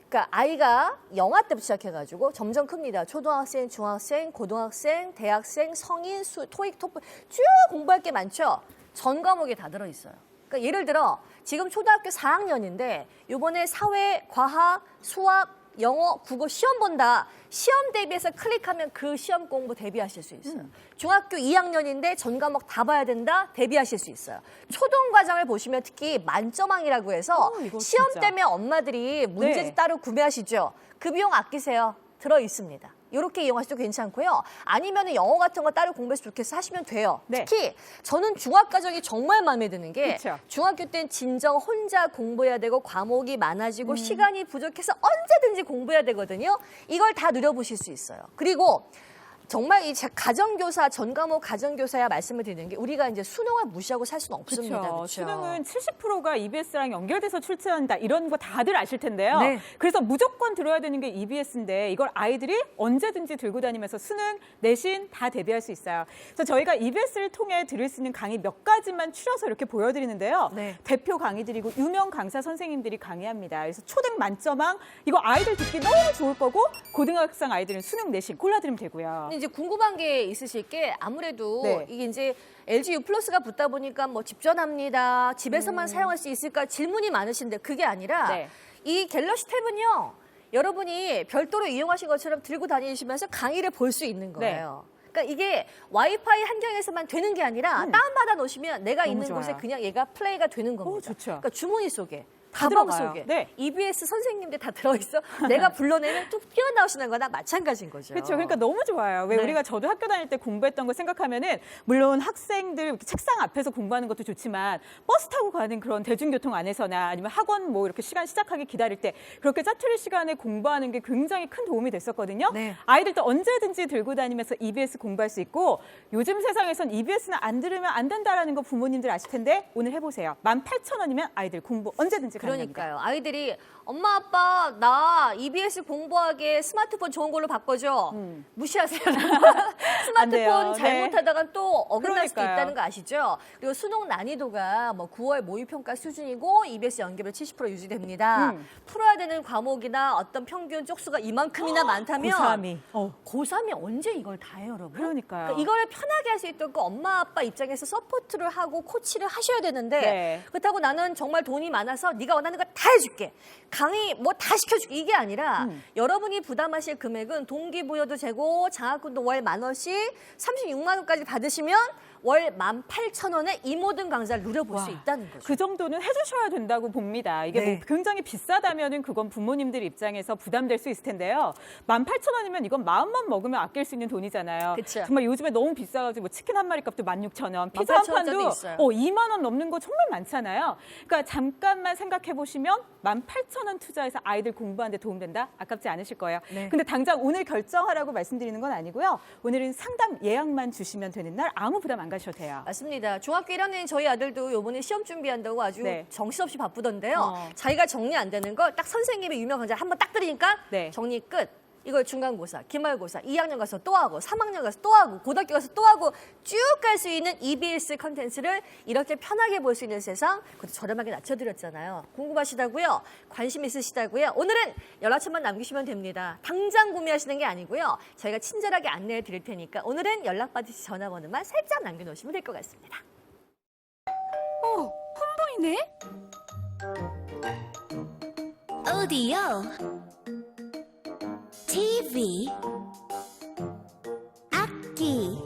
[SPEAKER 2] 그러니까 아이가 영아 때부터 시작해가지고 점점 큽니다. 초등학생, 중학생, 고등학생, 대학생, 성인, 토익, 토플 쭉 공부할 게 많죠. 전 과목에 다 들어있어요. 그러니까 예를 들어 지금 초등학교 4학년인데 이번에 사회, 과학, 수학, 영어, 국어 시험 본다. 시험 대비해서 클릭하면 그 시험 공부 대비하실 수 있어요. 중학교 2학년인데 전 과목 다 봐야 된다. 대비하실 수 있어요. 초등 과정을 보시면 특히 만점왕이라고 해서
[SPEAKER 3] 이거
[SPEAKER 2] 시험
[SPEAKER 3] 진짜.
[SPEAKER 2] 때문에 엄마들이 문제집
[SPEAKER 3] 네.
[SPEAKER 2] 따로 구매하시죠. 그 비용 아끼세요. 들어 있습니다. 이렇게 이용하셔도 괜찮고요. 아니면 영어 같은 거 따로 공부해서 좋겠어 하시면 돼요.
[SPEAKER 3] 네.
[SPEAKER 2] 특히 저는 중학과정이 정말 마음에 드는 게
[SPEAKER 3] 그쵸.
[SPEAKER 2] 중학교 때는 진정 혼자 공부해야 되고 과목이 많아지고 시간이 부족해서 언제든지 공부해야 되거든요. 이걸 다 누려보실 수 있어요. 그리고 정말 이 가정교사, 전 과목 가정교사야 말씀을 드리는 게 우리가 이제 수능을 무시하고 살 수는 없습니다.
[SPEAKER 3] 그렇죠.
[SPEAKER 2] 그렇죠?
[SPEAKER 3] 수능은 70%가 EBS랑 연결돼서 출제한다. 이런 거 다들 아실 텐데요.
[SPEAKER 2] 네.
[SPEAKER 3] 그래서 무조건 들어야 되는 게 EBS인데 이걸 아이들이 언제든지 들고 다니면서 수능, 내신 다 대비할 수 있어요. 그래서 저희가 EBS를 통해 들을 수 있는 강의 몇 가지만 추려서 이렇게 보여드리는데요.
[SPEAKER 2] 네.
[SPEAKER 3] 대표 강의들이고 유명 강사 선생님들이 강의합니다. 그래서 초등 만점왕 이거 아이들 듣기 너무 좋을 거고 고등학생 아이들은 수능, 내신 골라드리면 되고요.
[SPEAKER 2] 근데 이제 궁금한 게 있으실 게 아무래도
[SPEAKER 3] 네.
[SPEAKER 2] 이게 이제 LG U 플러스가 붙다 보니까 뭐 집전합니다. 집에서만 사용할 수 있을까 질문이 많으신데 그게 아니라
[SPEAKER 3] 네.
[SPEAKER 2] 이 갤럭시 탭은요. 여러분이 별도로 이용하신 것처럼 들고 다니시면서 강의를 볼 수 있는 거예요. 그러니까 이게 와이파이 환경에서만 되는 게 아니라 다운받아 놓으시면 내가
[SPEAKER 3] 너무
[SPEAKER 2] 있는
[SPEAKER 3] 좋아요.
[SPEAKER 2] 곳에 그냥 얘가 플레이가 되는 겁니다.
[SPEAKER 3] 좋죠.
[SPEAKER 2] 그러니까 주머니 속에.
[SPEAKER 3] 다
[SPEAKER 2] 가방
[SPEAKER 3] 들어가요.
[SPEAKER 2] 속에
[SPEAKER 3] 네.
[SPEAKER 2] EBS 선생님들 다 들어있어. 내가 불러내면 뚝 뛰어나오시는 거나 마찬가지인 거죠.
[SPEAKER 3] 그렇죠. 그러니까 너무 좋아요. 왜
[SPEAKER 2] 네.
[SPEAKER 3] 우리가 저도 학교 다닐 때 공부했던 거 생각하면은 물론 학생들 이렇게 책상 앞에서 공부하는 것도 좋지만 버스 타고 가는 그런 대중교통 안에서나 아니면 학원 뭐 이렇게 시간 시작하기 기다릴 때 그렇게 짜투리 시간에 공부하는 게 굉장히 큰 도움이 됐었거든요.
[SPEAKER 2] 네.
[SPEAKER 3] 아이들도 언제든지 들고 다니면서 EBS 공부할 수 있고 요즘 세상에선 EBS는 안 들으면 안 된다라는 거 부모님들 아실 텐데 오늘 해보세요. 18,000원이면 아이들 공부 언제든지 가능합니다.
[SPEAKER 2] 그러니까요. 아이들이 엄마 아빠 나 EBS 공부하게 스마트폰 좋은 걸로 바꿔줘. 무시하세요.
[SPEAKER 3] 안 돼요.
[SPEAKER 2] 스마트폰
[SPEAKER 3] 네.
[SPEAKER 2] 잘못하다가 또 어긋날 수도
[SPEAKER 3] 그러니까요.
[SPEAKER 2] 있다는 거 아시죠? 그리고 수능 난이도가 뭐 9월 모의평가 수준이고 EBS 연계별 70% 유지됩니다. 풀어야 되는 과목이나 어떤 평균 쪽수가 이만큼이나 많다면
[SPEAKER 3] 고3이.
[SPEAKER 2] 고3이 언제 이걸 다 해요, 여러분?
[SPEAKER 3] 그러니까요.
[SPEAKER 2] 이걸 편하게 할 수 있도록 그 엄마 아빠 입장에서 서포트를 하고 코치를 하셔야 되는데
[SPEAKER 3] 네.
[SPEAKER 2] 그렇다고 나는 정말 돈이 많아서 네가 네가 원하는 거 다 해줄게. 강의 뭐 다 시켜줄게. 이게 아니라 여러분이 부담하실 금액은 동기부여도 되고 장학금도 월 10,000원씩 36만 원까지 받으시면 월 18,000원에 이 모든 강좌를 누려볼 수 있다는 거죠.
[SPEAKER 3] 그 정도는 해주셔야 된다고 봅니다. 이게
[SPEAKER 2] 네.
[SPEAKER 3] 뭐 굉장히 비싸다면은 그건 부모님들 입장에서 부담될 수 있을 텐데요. 18,000원이면 이건 마음만 먹으면 아낄 수 있는 돈이잖아요.
[SPEAKER 2] 그쵸.
[SPEAKER 3] 정말 요즘에 너무 비싸가지고 뭐 치킨 한 마리 값도 16,000원, 피자 한
[SPEAKER 2] 18,000원 짜리도
[SPEAKER 3] 판도
[SPEAKER 2] 있어요.
[SPEAKER 3] 2만 원 넘는 거 정말 많잖아요. 그러니까 잠깐만 생각해 보시면 18,000원 투자해서 아이들 공부하는 데 도움된다? 아깝지 않으실 거예요.
[SPEAKER 2] 네.
[SPEAKER 3] 근데 당장 오늘 결정하라고 말씀드리는 건 아니고요. 오늘은 상담 예약만 주시면 되는 날 아무 부담 안 가셔도 돼요.
[SPEAKER 2] 맞습니다. 중학교 1학년 저희 아들도 요번에 시험 준비한다고 아주
[SPEAKER 3] 네.
[SPEAKER 2] 정신없이 바쁘던데요.
[SPEAKER 3] 어.
[SPEAKER 2] 자기가 정리 안 되는 걸 딱 선생님의 유명 강좌 한번 딱 들으니까
[SPEAKER 3] 네.
[SPEAKER 2] 정리 끝. 이걸 중간고사, 기말고사, 2학년 가서 또 하고 3학년 가서 또 하고 고등학교 가서 또 하고 쭉 갈 수 있는 EBS 컨텐츠를 이렇게 편하게 볼 수 있는 세상, 그것도 저렴하게 낮춰드렸잖아요. 궁금하시다고요? 관심 있으시다고요? 오늘은 연락처만 남기시면 됩니다. 당장 구매하시는 게 아니고요. 저희가 친절하게 안내해 드릴 테니까 오늘은 연락 받으실 전화번호만 살짝 남겨놓으시면 될 것 같습니다.
[SPEAKER 1] 홈보이네? 오디오 TV 악기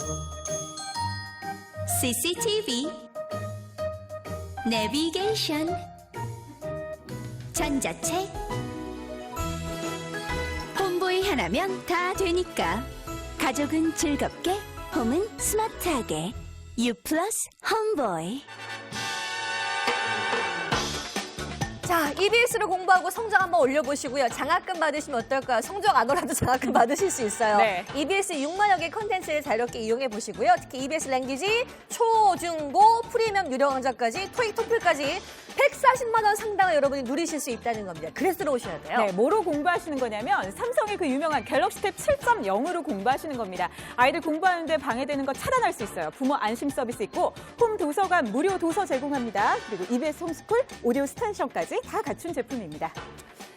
[SPEAKER 1] CCTV 내비게이션 전자책 홈보이 하나면 다 되니까 가족은 즐겁게 홈은 스마트하게 U 플러스 홈보이.
[SPEAKER 2] 자, EBS를 공부하고 성적 한번 올려보시고요. 장학금 받으시면 어떨까요? 성적 안 오라도 장학금 받으실 수 있어요.
[SPEAKER 3] 네.
[SPEAKER 2] EBS 6만여 개 콘텐츠를 자유롭게 이용해 보시고요. 특히 EBS 랭귀지, 초, 중, 고, 프리미엄 유료 강좌까지, 토익, 토플까지 140만 원 상당을 여러분이 누리실 수 있다는 겁니다. 그래서 들어오셔야 돼요.
[SPEAKER 3] 네, 뭐로 공부하시는 거냐면 삼성의 그 유명한 갤럭시 탭 7.0으로 공부하시는 겁니다. 아이들 공부하는데 방해되는 거 차단할 수 있어요. 부모 안심 서비스 있고 홈 도서관 무료 도서 제공합니다. 그리고 EBS 홈스쿨 오디오 스테이션까지 다 갖춘 제품입니다.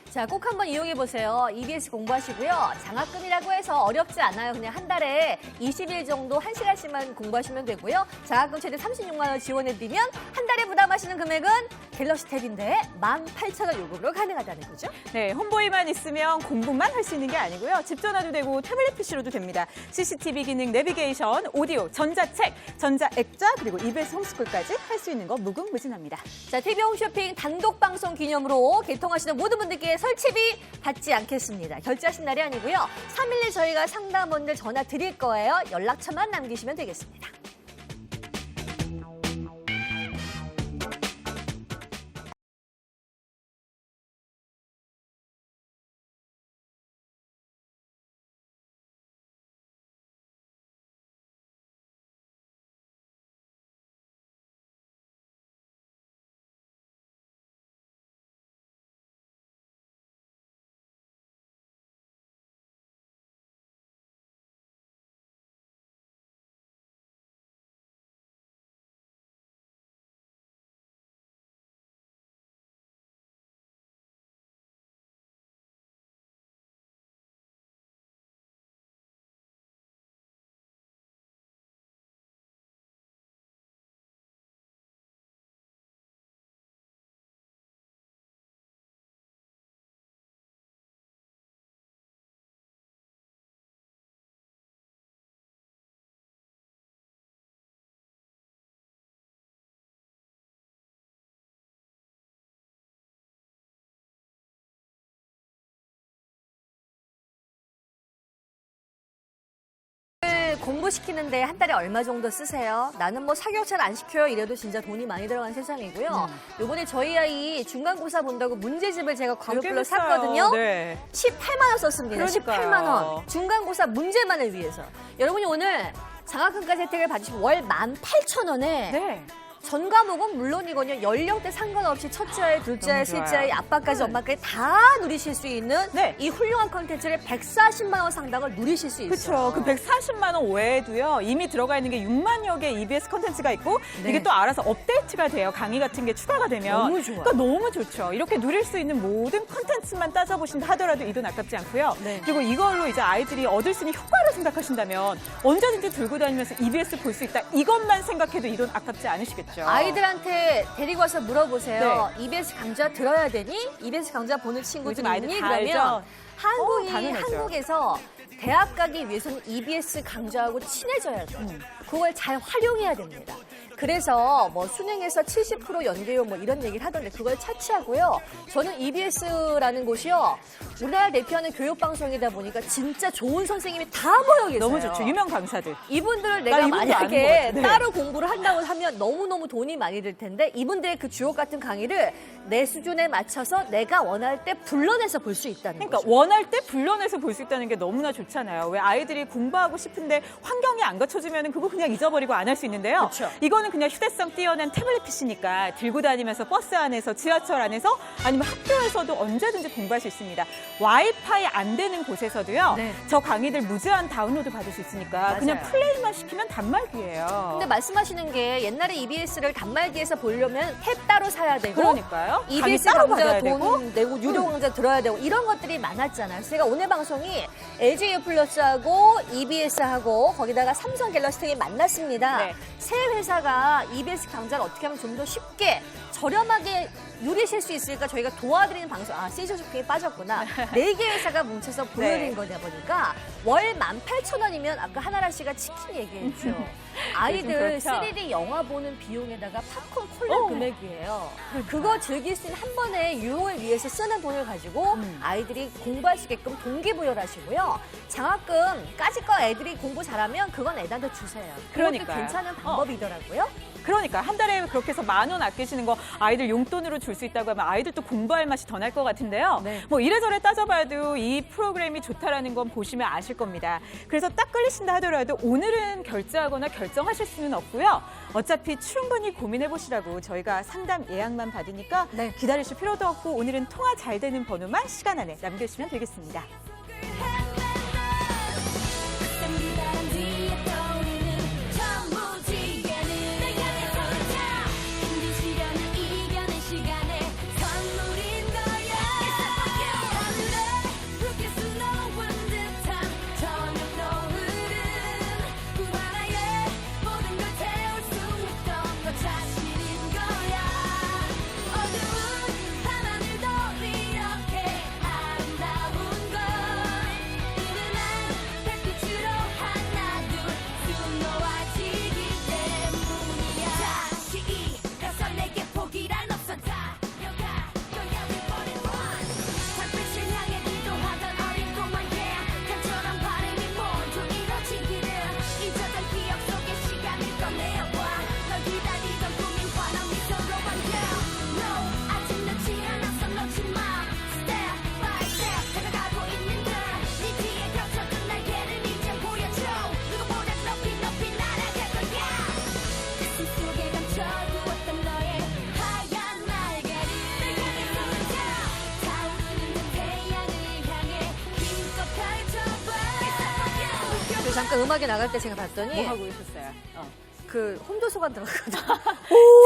[SPEAKER 2] 자, 꼭 한번 이용해 보세요. EBS 공부하시고요. 장학금이라고 해서 어렵지 않아요. 그냥 한 달에 20일 정도 1시간씩만 공부하시면 되고요. 장학금 최대 36만 원 지원해 드리면 한 달에 부담하시는 금액은 갤럭시 탭인데 18,000원 요금으로 가능하다는 거죠.
[SPEAKER 3] 네, 홈보이만 있으면 공부만 할 수 있는 게 아니고요. 집 전화도 되고 태블릿 PC로도 됩니다. CCTV 기능, 내비게이션, 오디오, 전자책, 전자액자 그리고 EBS 홈스쿨까지 할 수 있는 거 무궁무진합니다.
[SPEAKER 2] 자, TV 홈쇼핑 단독 방송 기념으로 개통하시는 모든 분들께 설치비 받지 않겠습니다. 결제하신 날이 아니고요. 3일내 저희가 상담원들 전화 드릴 거예요. 연락처만 남기시면 되겠습니다. 공부시키는데 한 달에 얼마 정도 쓰세요? 나는 뭐 사교육차를 안 시켜요 이래도 진짜 돈이 많이 들어간 세상이고요. 요번에 저희 아이 중간고사 본다고 문제집을 제가 과목별로 샀거든요.
[SPEAKER 3] 네.
[SPEAKER 2] 18만 원 썼습니다.
[SPEAKER 3] 그러니까요.
[SPEAKER 2] 18만 원. 중간고사 문제만을 위해서. 여러분이 오늘 장학금까지 혜택을 받으시면 월 18,000원에
[SPEAKER 3] 네.
[SPEAKER 2] 전 과목은 물론이거든요. 연령대 상관없이 첫째 아이, 둘째 아이,
[SPEAKER 3] 너무 좋아요.
[SPEAKER 2] 셋째 아이, 아빠까지 엄마까지 다 누리실 수 있는
[SPEAKER 3] 네.
[SPEAKER 2] 이 훌륭한 콘텐츠를 140만 원 상당을 누리실 수 있어요.
[SPEAKER 3] 그렇죠. 그 140만 원 외에도요. 이미 들어가 있는 게 6만여 개 EBS 콘텐츠가 있고
[SPEAKER 2] 네.
[SPEAKER 3] 이게 또 알아서 업데이트가 돼요. 강의 같은 게 추가가 되면.
[SPEAKER 2] 너무 좋아요.
[SPEAKER 3] 그러니까 너무 좋죠. 이렇게 누릴 수 있는 모든 콘텐츠만 따져보신다 하더라도 이 돈 아깝지 않고요.
[SPEAKER 2] 네.
[SPEAKER 3] 그리고 이걸로 이제 아이들이 얻을 수 있는 효과를 생각하신다면 언제든지 들고 다니면서 EBS 볼 수 있다. 이것만 생각해도 이 돈 아깝지 않으시겠죠. 당연하죠.
[SPEAKER 2] 아이들한테 데리고 와서 물어보세요.
[SPEAKER 3] 네.
[SPEAKER 2] EBS 강좌 들어야 되니? EBS 강좌 보는 친구들
[SPEAKER 3] 요즘 아이들
[SPEAKER 2] 있니?
[SPEAKER 3] 다
[SPEAKER 2] 그러면
[SPEAKER 3] 알죠? 당연하죠.
[SPEAKER 2] 한국에서 대학 가기 위해서는 EBS 강좌하고 친해져야 돼요. 그걸 잘 활용해야 됩니다. 그래서 뭐 수능에서 70% 연계요 뭐 이런 얘기를 하던데 그걸 차치하고요. 저는 EBS라는 곳이요. 우리나라 대표하는 교육방송이다 보니까 진짜 좋은 선생님이 다 모여 계세요.
[SPEAKER 3] 너무 좋죠. 유명 강사들.
[SPEAKER 2] 이분들을
[SPEAKER 3] 나
[SPEAKER 2] 내가
[SPEAKER 3] 이분도 아는 것
[SPEAKER 2] 만약에
[SPEAKER 3] 같아. 네.
[SPEAKER 2] 따로 공부를 한다고 하면 너무너무 돈이 많이 들 텐데 이분들의 그 주옥 같은 강의를 내 수준에 맞춰서 내가 원할 때 불러내서 볼 수 있다는
[SPEAKER 3] 그러니까
[SPEAKER 2] 거죠.
[SPEAKER 3] 원할 때 불러내서 볼 수 있다는 게 너무나 좋잖아요. 왜 아이들이 공부하고 싶은데 환경이 안 갖춰지면 그거 그냥 잊어버리고 안 할 수 있는데요.
[SPEAKER 2] 그쵸.
[SPEAKER 3] 이거는 그냥 휴대성 뛰어난 태블릿 PC니까 들고 다니면서 버스 안에서 지하철 안에서 아니면 학교에서도 언제든지 공부할 수 있습니다. 와이파이 안 되는 곳에서도요.
[SPEAKER 2] 네.
[SPEAKER 3] 저 강의들 무제한 다운로드 받을 수 있으니까
[SPEAKER 2] 맞아요.
[SPEAKER 3] 그냥 플레이만 시키면 단말기예요.
[SPEAKER 2] 근데 말씀하시는 게 옛날에 EBS를 단말기에서 보려면 탭 따로 사야 되고
[SPEAKER 3] 그러니까요.
[SPEAKER 2] EBS
[SPEAKER 3] 강의 따로
[SPEAKER 2] 강좌
[SPEAKER 3] 받아야
[SPEAKER 2] 돈
[SPEAKER 3] 되고.
[SPEAKER 2] 내고 유료 강좌 들어야 되고 이런 것들이 많았잖아요. 그래서 제가 오늘 방송이 LG U+하고 EBS하고 거기다가 삼성 갤럭시 등이 만났습니다.
[SPEAKER 3] 네.
[SPEAKER 2] 세 회사가 EBS 강좌를 어떻게 하면 좀 더 쉽게 저렴하게 누리실 수 있을까 저희가 도와드리는 방송. 시저 쇼핑에 빠졌구나. 4개 회사가 뭉쳐서 보여드린
[SPEAKER 3] 네.
[SPEAKER 2] 거다 보니까 월 18,000원이면 아까 하나라 씨가 치킨 얘기했죠. 아이들
[SPEAKER 3] 그렇죠.
[SPEAKER 2] 3D 영화 보는 비용에다가 팝콘 콜라 금액이에요. 그거 즐길 수 있는 한 번의 유흥을 위해서 쓰는 돈을 가지고 아이들이 공부할 수 있게끔 동기부여를 하시고요. 장학금 까짓 거 애들이 공부 잘하면 그건 애들한테 주세요. 그것도
[SPEAKER 3] 그러니까요.
[SPEAKER 2] 괜찮은 방법이더라고요.
[SPEAKER 3] 그러니까 한 달에 그렇게 해서 10,000원 아끼시는 거 아이들 용돈으로 줄 수 있다고 하면 아이들도 공부할 맛이 더 날 것 같은데요.
[SPEAKER 2] 네.
[SPEAKER 3] 뭐 이래저래 따져봐도 이 프로그램이 좋다라는 건 보시면 아실 겁니다. 그래서 딱 끌리신다 하더라도 오늘은 결제하거나 결정하실 수는 없고요. 어차피 충분히 고민해 보시라고 저희가 상담 예약만 받으니까
[SPEAKER 2] 네.
[SPEAKER 3] 기다리실 필요도 없고 오늘은 통화 잘 되는 번호만 시간 안에 남겨주시면 되겠습니다.
[SPEAKER 4] 바람 뒤에 떠오르는 천무지개는 내가 내 손을 잡 힘든 시련을 이겨낸 시간의 선물인 거야 하늘에 붉게 수놓은 듯한 저녁 노을은 꿈 하나에 모든 걸 태울 수 있던 너 자신인 거야 어두운 밤하늘도 이렇게 아름다운 걸 은은한 별빛으로 하나둘 수놓아지기 때문이야 다시 일어서 내게 포기란 없어 달려가 너야 we born and run 달빛을 향해 기도하던 어린 꿈만 강처럼 바람이 모두 이뤄지기를 잊었던 기억 속에 시간을 꺼내어봐 널 기다리던 꿈인 환한 미소로 반겨 No 아직 늦지 않았어 놓지 마 Step by step 다가가고 있는 널네 뒤에 펼쳐둔 날개를 이제 보여줘 누구보다 높이 높이 날아갈 거야 가슴 속에 감춰두었던 너의 하얀 날개를 내가 내 손을 잡 타오르는 태양을 향해 힘껏 펼쳐봐
[SPEAKER 2] 그리고 잠깐 음악이 나갈 때 제가 봤더니
[SPEAKER 3] 뭐 하고 있었어요?
[SPEAKER 2] 그 홈도서관 들어갔거든요.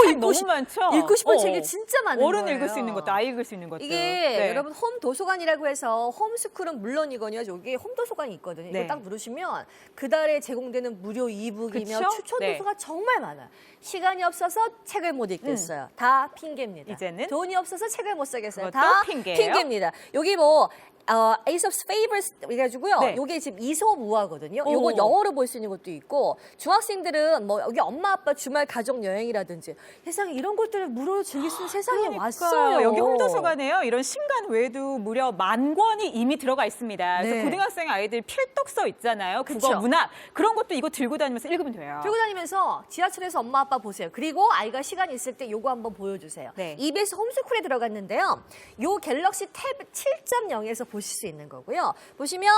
[SPEAKER 3] 책 너무 많죠?
[SPEAKER 2] 읽고 싶은 책이 진짜 많은
[SPEAKER 3] 어른
[SPEAKER 2] 거예요.
[SPEAKER 3] 읽을 수 있는 것도, 아이 읽을 수 있는 것도.
[SPEAKER 2] 이게
[SPEAKER 3] 네.
[SPEAKER 2] 여러분 홈 도서관이라고 해서 홈스쿨은 물론이거든요. 여기 홈 도서관이 있거든요.
[SPEAKER 3] 네.
[SPEAKER 2] 이거 딱 누르시면 그 달에 제공되는 무료 이북이며
[SPEAKER 3] 그쵸?
[SPEAKER 2] 추천
[SPEAKER 3] 네.
[SPEAKER 2] 도서가 정말 많아요. 시간이 없어서 책을 못 읽겠어요. 다 핑계입니다.
[SPEAKER 3] 이제는?
[SPEAKER 2] 돈이 없어서 책을 못 사겠어요.
[SPEAKER 3] 그것도
[SPEAKER 2] 다
[SPEAKER 3] 핑계예요?
[SPEAKER 2] 핑계입니다. 여기 뭐 Aesop's Fables 해가지고요.
[SPEAKER 3] 네.
[SPEAKER 2] 요게 지금 이솝 우화거든요.
[SPEAKER 3] 오.
[SPEAKER 2] 요거 영어로 볼 수 있는 것도 있고 중학생들은 뭐 여기 엄마 아빠 주말 가족 여행이라든지 세상에 이런 것들을 무료로 즐길 수 있는 세상에
[SPEAKER 3] 그러니까요.
[SPEAKER 2] 왔어요.
[SPEAKER 3] 여기 홈도서관에요. 이런 신간 외에도 무려 10,000권이 이미 들어가 있습니다. 그래서
[SPEAKER 2] 네.
[SPEAKER 3] 고등학생 아이들 필독서 있잖아요. 국어,
[SPEAKER 2] 그쵸.
[SPEAKER 3] 문학. 그런 것도 이거 들고 다니면서 읽으면 돼요.
[SPEAKER 2] 들고 다니면서 지하철에서 엄마 아빠 보세요. 그리고 아이가 시간 있을 때 요거 한번 보여주세요.
[SPEAKER 3] 네.
[SPEAKER 2] EBS 홈스쿨에 들어갔는데요. 요 갤럭시 탭 7.0에서 보실 수 있는 거고요. 보시면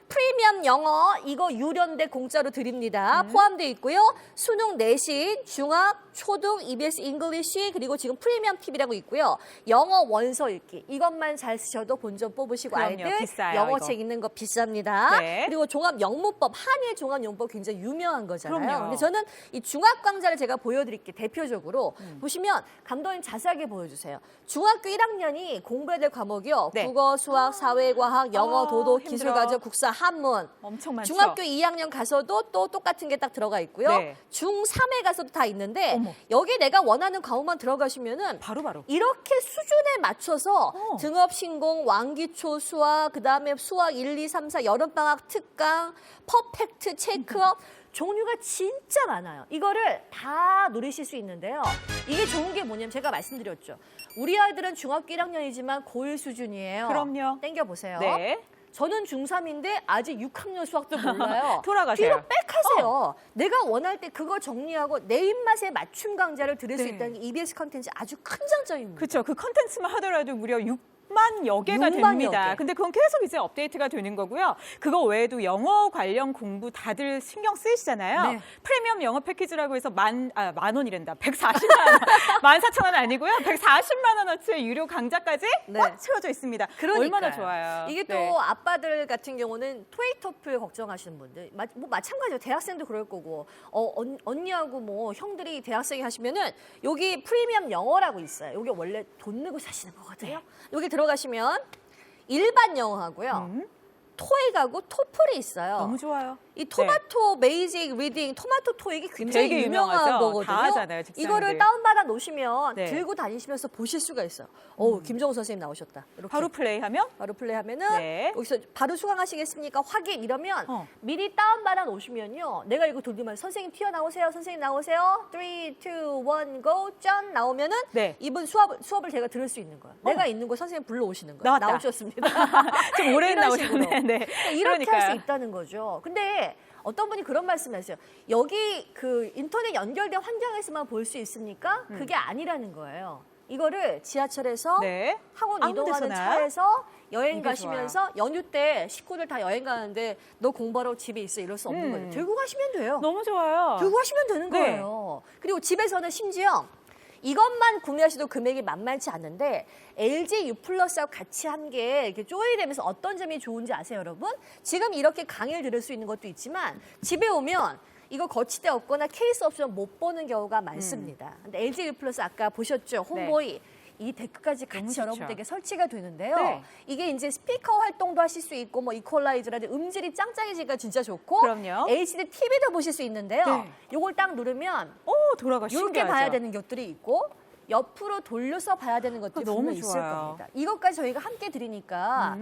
[SPEAKER 2] 프리미엄 영어 이거 유료인데 공짜로 드립니다. 포함되어 있고요. 수능 내신, 중학, 초등, EBS 잉글리시 그리고 지금 프리미엄 TV라고 있고요. 영어 원서 읽기 이것만 잘 쓰셔도 본전 뽑으시고
[SPEAKER 3] 그럼요.
[SPEAKER 2] 아이들
[SPEAKER 3] 비싸요,
[SPEAKER 2] 영어책
[SPEAKER 3] 이거.
[SPEAKER 2] 읽는 거 비쌉니다.
[SPEAKER 3] 네.
[SPEAKER 2] 그리고 종합 영문법 한일 종합 영문법 굉장히 유명한 거잖아요.
[SPEAKER 3] 그럼요.
[SPEAKER 2] 근데 저는 이 중학 강좌를 제가 보여드릴게요. 대표적으로 보시면 감독님 자세하게 보여주세요. 중학교 1학년이 공부해야 될 과목이요.
[SPEAKER 3] 네.
[SPEAKER 2] 국어, 수학, 사회, 과학, 영어,
[SPEAKER 3] 아,
[SPEAKER 2] 도덕,
[SPEAKER 3] 힘들어.
[SPEAKER 2] 기술과정, 국사, 한문.
[SPEAKER 3] 엄청 많죠.
[SPEAKER 2] 중학교 2학년 가서도 또 똑같은 게 딱 들어가 있고요.
[SPEAKER 3] 네.
[SPEAKER 2] 중3에 가서도 다 있는데
[SPEAKER 3] 어머.
[SPEAKER 2] 여기 내가 원하는 과목만 들어가시면은
[SPEAKER 3] 바로.
[SPEAKER 2] 이렇게 수준에 맞춰서
[SPEAKER 3] 어.
[SPEAKER 2] 등업신공, 왕기초 수학, 그다음에 수학 1, 2, 3, 4, 여름방학 특강, 퍼펙트, 체크업 종류가 진짜 많아요. 이거를 다 누리실 수 있는데요. 이게 좋은 게 뭐냐면 제가 말씀드렸죠. 우리 아이들은 중학교 1학년이지만 고1 수준이에요.
[SPEAKER 3] 그럼요.
[SPEAKER 2] 땡겨보세요.
[SPEAKER 3] 네.
[SPEAKER 2] 저는 중3인데 아직 6학년 수학도 몰라요.
[SPEAKER 3] 돌아가세요.
[SPEAKER 2] 뒤로 백 하세요. 내가 원할 때 그거 정리하고 내 입맛에 맞춤 강좌를 들을 수
[SPEAKER 3] 네.
[SPEAKER 2] 있다는 게 EBS 컨텐츠 아주 큰 장점입니다.
[SPEAKER 3] 그렇죠. 그 컨텐츠만 하더라도 무려 6만여 개가
[SPEAKER 2] 6만
[SPEAKER 3] 됩니다.
[SPEAKER 2] 여 개.
[SPEAKER 3] 근데 그건 계속 이제 업데이트가 되는 거고요. 그거 외에도 영어 관련 공부 다들 신경 쓰이시잖아요.
[SPEAKER 2] 네.
[SPEAKER 3] 프리미엄 영어 패키지라고 해서 만 원이란다. 140만 원. 14,000원 아니고요. 140만 원어치의 유료 강좌까지
[SPEAKER 2] 네.
[SPEAKER 3] 꽉 채워져 있습니다.
[SPEAKER 2] 그러니까요.
[SPEAKER 3] 얼마나 좋아요.
[SPEAKER 2] 이게 또
[SPEAKER 3] 네.
[SPEAKER 2] 아빠들 같은 경우는 토익 토플 걱정하시는 분들, 뭐 마찬가지로 대학생도 그럴 거고, 언니하고 뭐 형들이 대학생이 하시면은 여기 프리미엄 영어라고 있어요. 여기 원래 돈 내고 사시는 거거든요. 여기 들어가시면 일반 영어하고요. 토익하고 토플이 있어요.
[SPEAKER 3] 너무 좋아요.
[SPEAKER 2] 이 토마토 베이직 리딩, 토마토 토익이 굉장히
[SPEAKER 3] 되게
[SPEAKER 2] 유명한
[SPEAKER 3] 유명하죠.
[SPEAKER 2] 거거든요.
[SPEAKER 3] 다 하잖아요, 직장인들.
[SPEAKER 2] 이거를 다운받아 놓으시면
[SPEAKER 3] 네.
[SPEAKER 2] 들고 다니시면서 보실 수가 있어요. 김정우 선생님 나오셨다. 이렇게.
[SPEAKER 3] 바로 플레이하면
[SPEAKER 2] 바로 플레이하면은
[SPEAKER 3] 네.
[SPEAKER 2] 여기서 바로 수강하시겠습니까? 확인 이러면 미리 다운받아 놓으시면요. 내가 이거 돌리면 선생님 튀어나오세요. 선생님 나오세요. 3, 2, 1, go. 짠 나오면은
[SPEAKER 3] 네.
[SPEAKER 2] 이분 수업을 제가 들을 수 있는 거예요. 내가 있는 거 선생님 불러오시는 거예요.
[SPEAKER 3] 나왔다.
[SPEAKER 2] 나오셨습니다.
[SPEAKER 3] 좀 오래
[SPEAKER 2] 이런 식으로.
[SPEAKER 3] 나오셨네. 네.
[SPEAKER 2] 이렇게 할 수
[SPEAKER 3] 그러니까요.
[SPEAKER 2] 있다는 거죠. 근데 어떤 분이 그런 말씀을 하세요. 여기 그 인터넷 연결된 환경에서만 볼 수 있습니까? 그게 아니라는 거예요. 이거를 지하철에서
[SPEAKER 3] 네.
[SPEAKER 2] 학원
[SPEAKER 3] 아무
[SPEAKER 2] 이동하는
[SPEAKER 3] 데서나.
[SPEAKER 2] 차에서 여행
[SPEAKER 3] 이게
[SPEAKER 2] 가시면서 연휴 때 식구들 다 여행 가는데 너 공부하러 집에 있어 이럴 수 없는 거예요. 들고 가시면 돼요.
[SPEAKER 3] 너무 좋아요.
[SPEAKER 2] 들고 가시면 되는
[SPEAKER 3] 네.
[SPEAKER 2] 거예요. 그리고 집에서는 심지어 이것만 구매하셔도 금액이 만만치 않은데 LG U 플러스하고 같이 한 게 이렇게 조인되면서 어떤 점이 좋은지 아세요, 여러분? 지금 이렇게 강의를 들을 수 있는 것도 있지만 집에 오면 이거 거치대 없거나 케이스 없으면 못 보는 경우가 많습니다. 근데 LG U 플러스 아까 보셨죠? 홈보이. 이 데크까지
[SPEAKER 3] 너무
[SPEAKER 2] 같이
[SPEAKER 3] 좋죠.
[SPEAKER 2] 여러분들에게 설치가 되는데요.
[SPEAKER 3] 네.
[SPEAKER 2] 이게 이제 스피커 활동도 하실 수 있고 뭐 이퀄라이저라든지 음질이 짱짱해지니까 진짜 좋고
[SPEAKER 3] 그럼요.
[SPEAKER 2] LCD TV도 보실 수 있는데요.
[SPEAKER 3] 네.
[SPEAKER 2] 요걸 딱 누르면
[SPEAKER 3] 돌아가
[SPEAKER 2] 이렇게
[SPEAKER 3] 신기하죠.
[SPEAKER 2] 봐야 되는 것들이 있고 옆으로 돌려서 봐야 되는 것들이
[SPEAKER 3] 너무
[SPEAKER 2] 분명히 있을
[SPEAKER 3] 좋아요.
[SPEAKER 2] 겁니다. 이것까지 저희가 함께 드리니까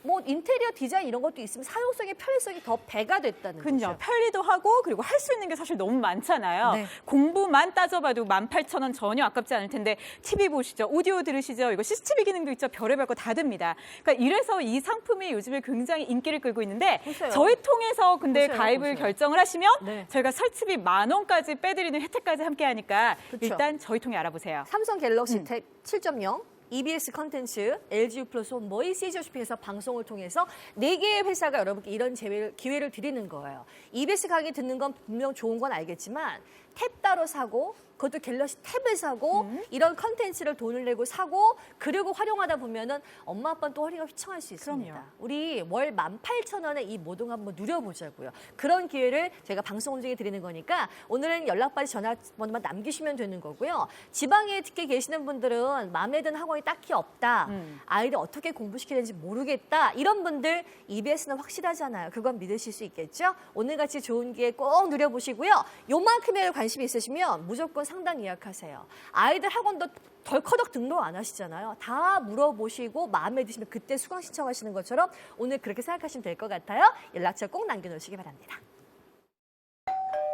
[SPEAKER 2] 뭐 인테리어 디자인 이런 것도 있으면 사용성의 편리성이 더 배가 됐다는
[SPEAKER 3] 그죠.
[SPEAKER 2] 거죠.
[SPEAKER 3] 편리도 하고 그리고 할 수 있는 게 사실 너무 많잖아요.
[SPEAKER 2] 네.
[SPEAKER 3] 공부만 따져봐도 18,000원 전혀 아깝지 않을 텐데 TV 보시죠. 오디오 들으시죠. 이거 CCTV 기능도 있죠. 별의별 거 다 됩니다. 그러니까 이래서 이 상품이 요즘에 굉장히 인기를 끌고 있는데
[SPEAKER 2] 보세요.
[SPEAKER 3] 저희 통해서 근데
[SPEAKER 2] 보세요,
[SPEAKER 3] 가입을
[SPEAKER 2] 보세요.
[SPEAKER 3] 결정을 하시면
[SPEAKER 2] 네.
[SPEAKER 3] 저희가 설치비 10,000원까지 빼드리는 혜택까지 함께 하니까
[SPEAKER 2] 그쵸.
[SPEAKER 3] 일단 저희 통해 알아보세요.
[SPEAKER 2] 삼성 갤럭시 탭 7.0 EBS 컨텐츠, LG U 플러스 홈보이, CJ 쇼핑에서 방송을 통해서 4개의 회사가 여러분께 이런 기회를 드리는 거예요. EBS 강의 듣는 건 분명 좋은 건 알겠지만 탭 따로 사고 그것도 갤럭시 탭을 사고 이런 컨텐츠를 돈을 내고 사고 그리고 활용하다 보면은 엄마 아빠는 또 허리가 휘청할 수 있습니다.
[SPEAKER 3] 그럼요.
[SPEAKER 2] 우리 월 18,000원에 이 모동 한번 누려보자고요. 그런 기회를 제가 방송 중에 드리는 거니까 오늘은 연락받이 전화번호만 남기시면 되는 거고요. 지방에 특히 계시는 분들은 마음에 드는 학원이 딱히 없다. 아이를 어떻게 공부시켜야 되는지 모르겠다. 이런 분들 EBS는 확실하잖아요. 그건 믿으실 수 있겠죠? 오늘같이 좋은 기회 꼭 누려보시고요. 요만큼의 관심이 있으시면 무조건 상담 예약하세요. 아이들 학원도 덜커덕 등록 안 하시잖아요. 다 물어보시고 마음에 드시면 그때 수강 신청하시는 것처럼 오늘 그렇게 생각하시면 될 것 같아요. 연락처 꼭 남겨놓으시기 바랍니다.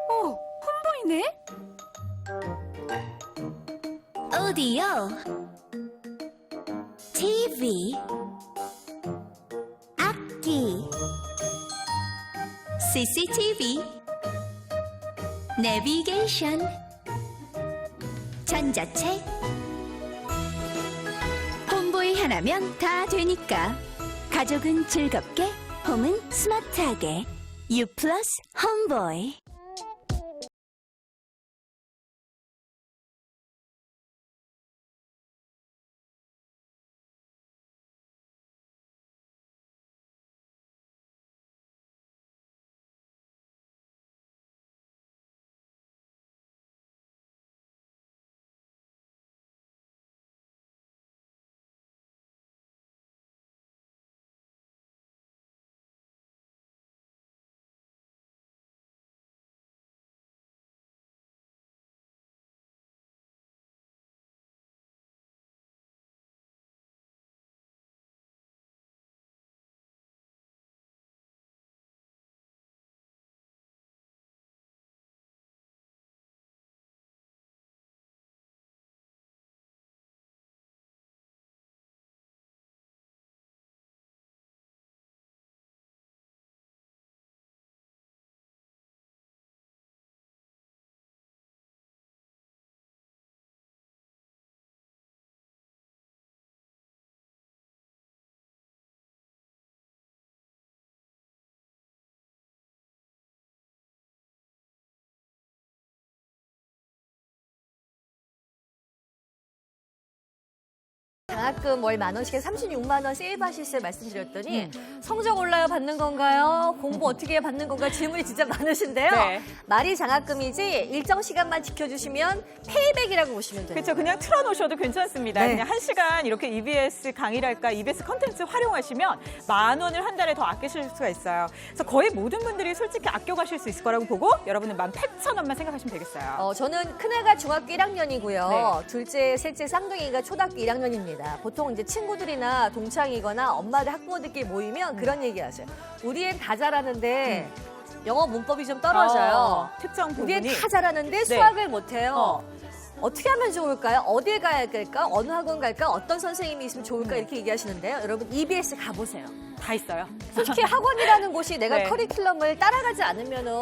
[SPEAKER 1] 홈보이네? 오디오 TV 악기 CCTV 내비게이션 전자책 홈보이 하나면 다 되니까 가족은 즐겁게 홈은 스마트하게 U 플러스 홈보이
[SPEAKER 2] 장학금 월 10,000원씩에 36만 원 세이브하실 때 말씀드렸더니 성적 올라야 받는 건가요? 공부 어떻게 해야 받는 건가요? 질문이 진짜 많으신데요.
[SPEAKER 3] 네.
[SPEAKER 2] 말이 장학금이지 일정 시간만 지켜주시면 페이백이라고 보시면 돼요.
[SPEAKER 3] 그렇죠. 그냥 틀어놓으셔도 괜찮습니다.
[SPEAKER 2] 네.
[SPEAKER 3] 그냥 1시간 이렇게 EBS 강의랄까 EBS 컨텐츠 활용하시면 10,000원을 한 달에 더 아끼실 수가 있어요. 그래서 거의 모든 분들이 솔직히 아껴가실 수 있을 거라고 보고 여러분은 18,000원만 생각하시면 되겠어요.
[SPEAKER 2] 저는 큰애가 중학교 1학년이고요.
[SPEAKER 3] 네.
[SPEAKER 2] 둘째, 셋째, 쌍둥이가 초등학교 1학년입니다. 보통 이제 친구들이나 동창이거나 엄마들 학부모들끼리 모이면 그런 얘기 하세요. 우리 애 다 잘하는데 영어 문법이 좀 떨어져요.
[SPEAKER 3] 특정
[SPEAKER 2] 우리 애
[SPEAKER 3] 부분이
[SPEAKER 2] 다 잘하는데 수학을 못해요. 어떻게 하면 좋을까요? 어디에 가야 될까? 어느 학원 갈까? 어떤 선생님이 있으면 좋을까? 이렇게 얘기하시는데요. 여러분 EBS 가보세요.
[SPEAKER 3] 다 있어요.
[SPEAKER 2] 솔직히 학원이라는 곳이 내가
[SPEAKER 3] 네.
[SPEAKER 2] 커리큘럼을 따라가지 않으면은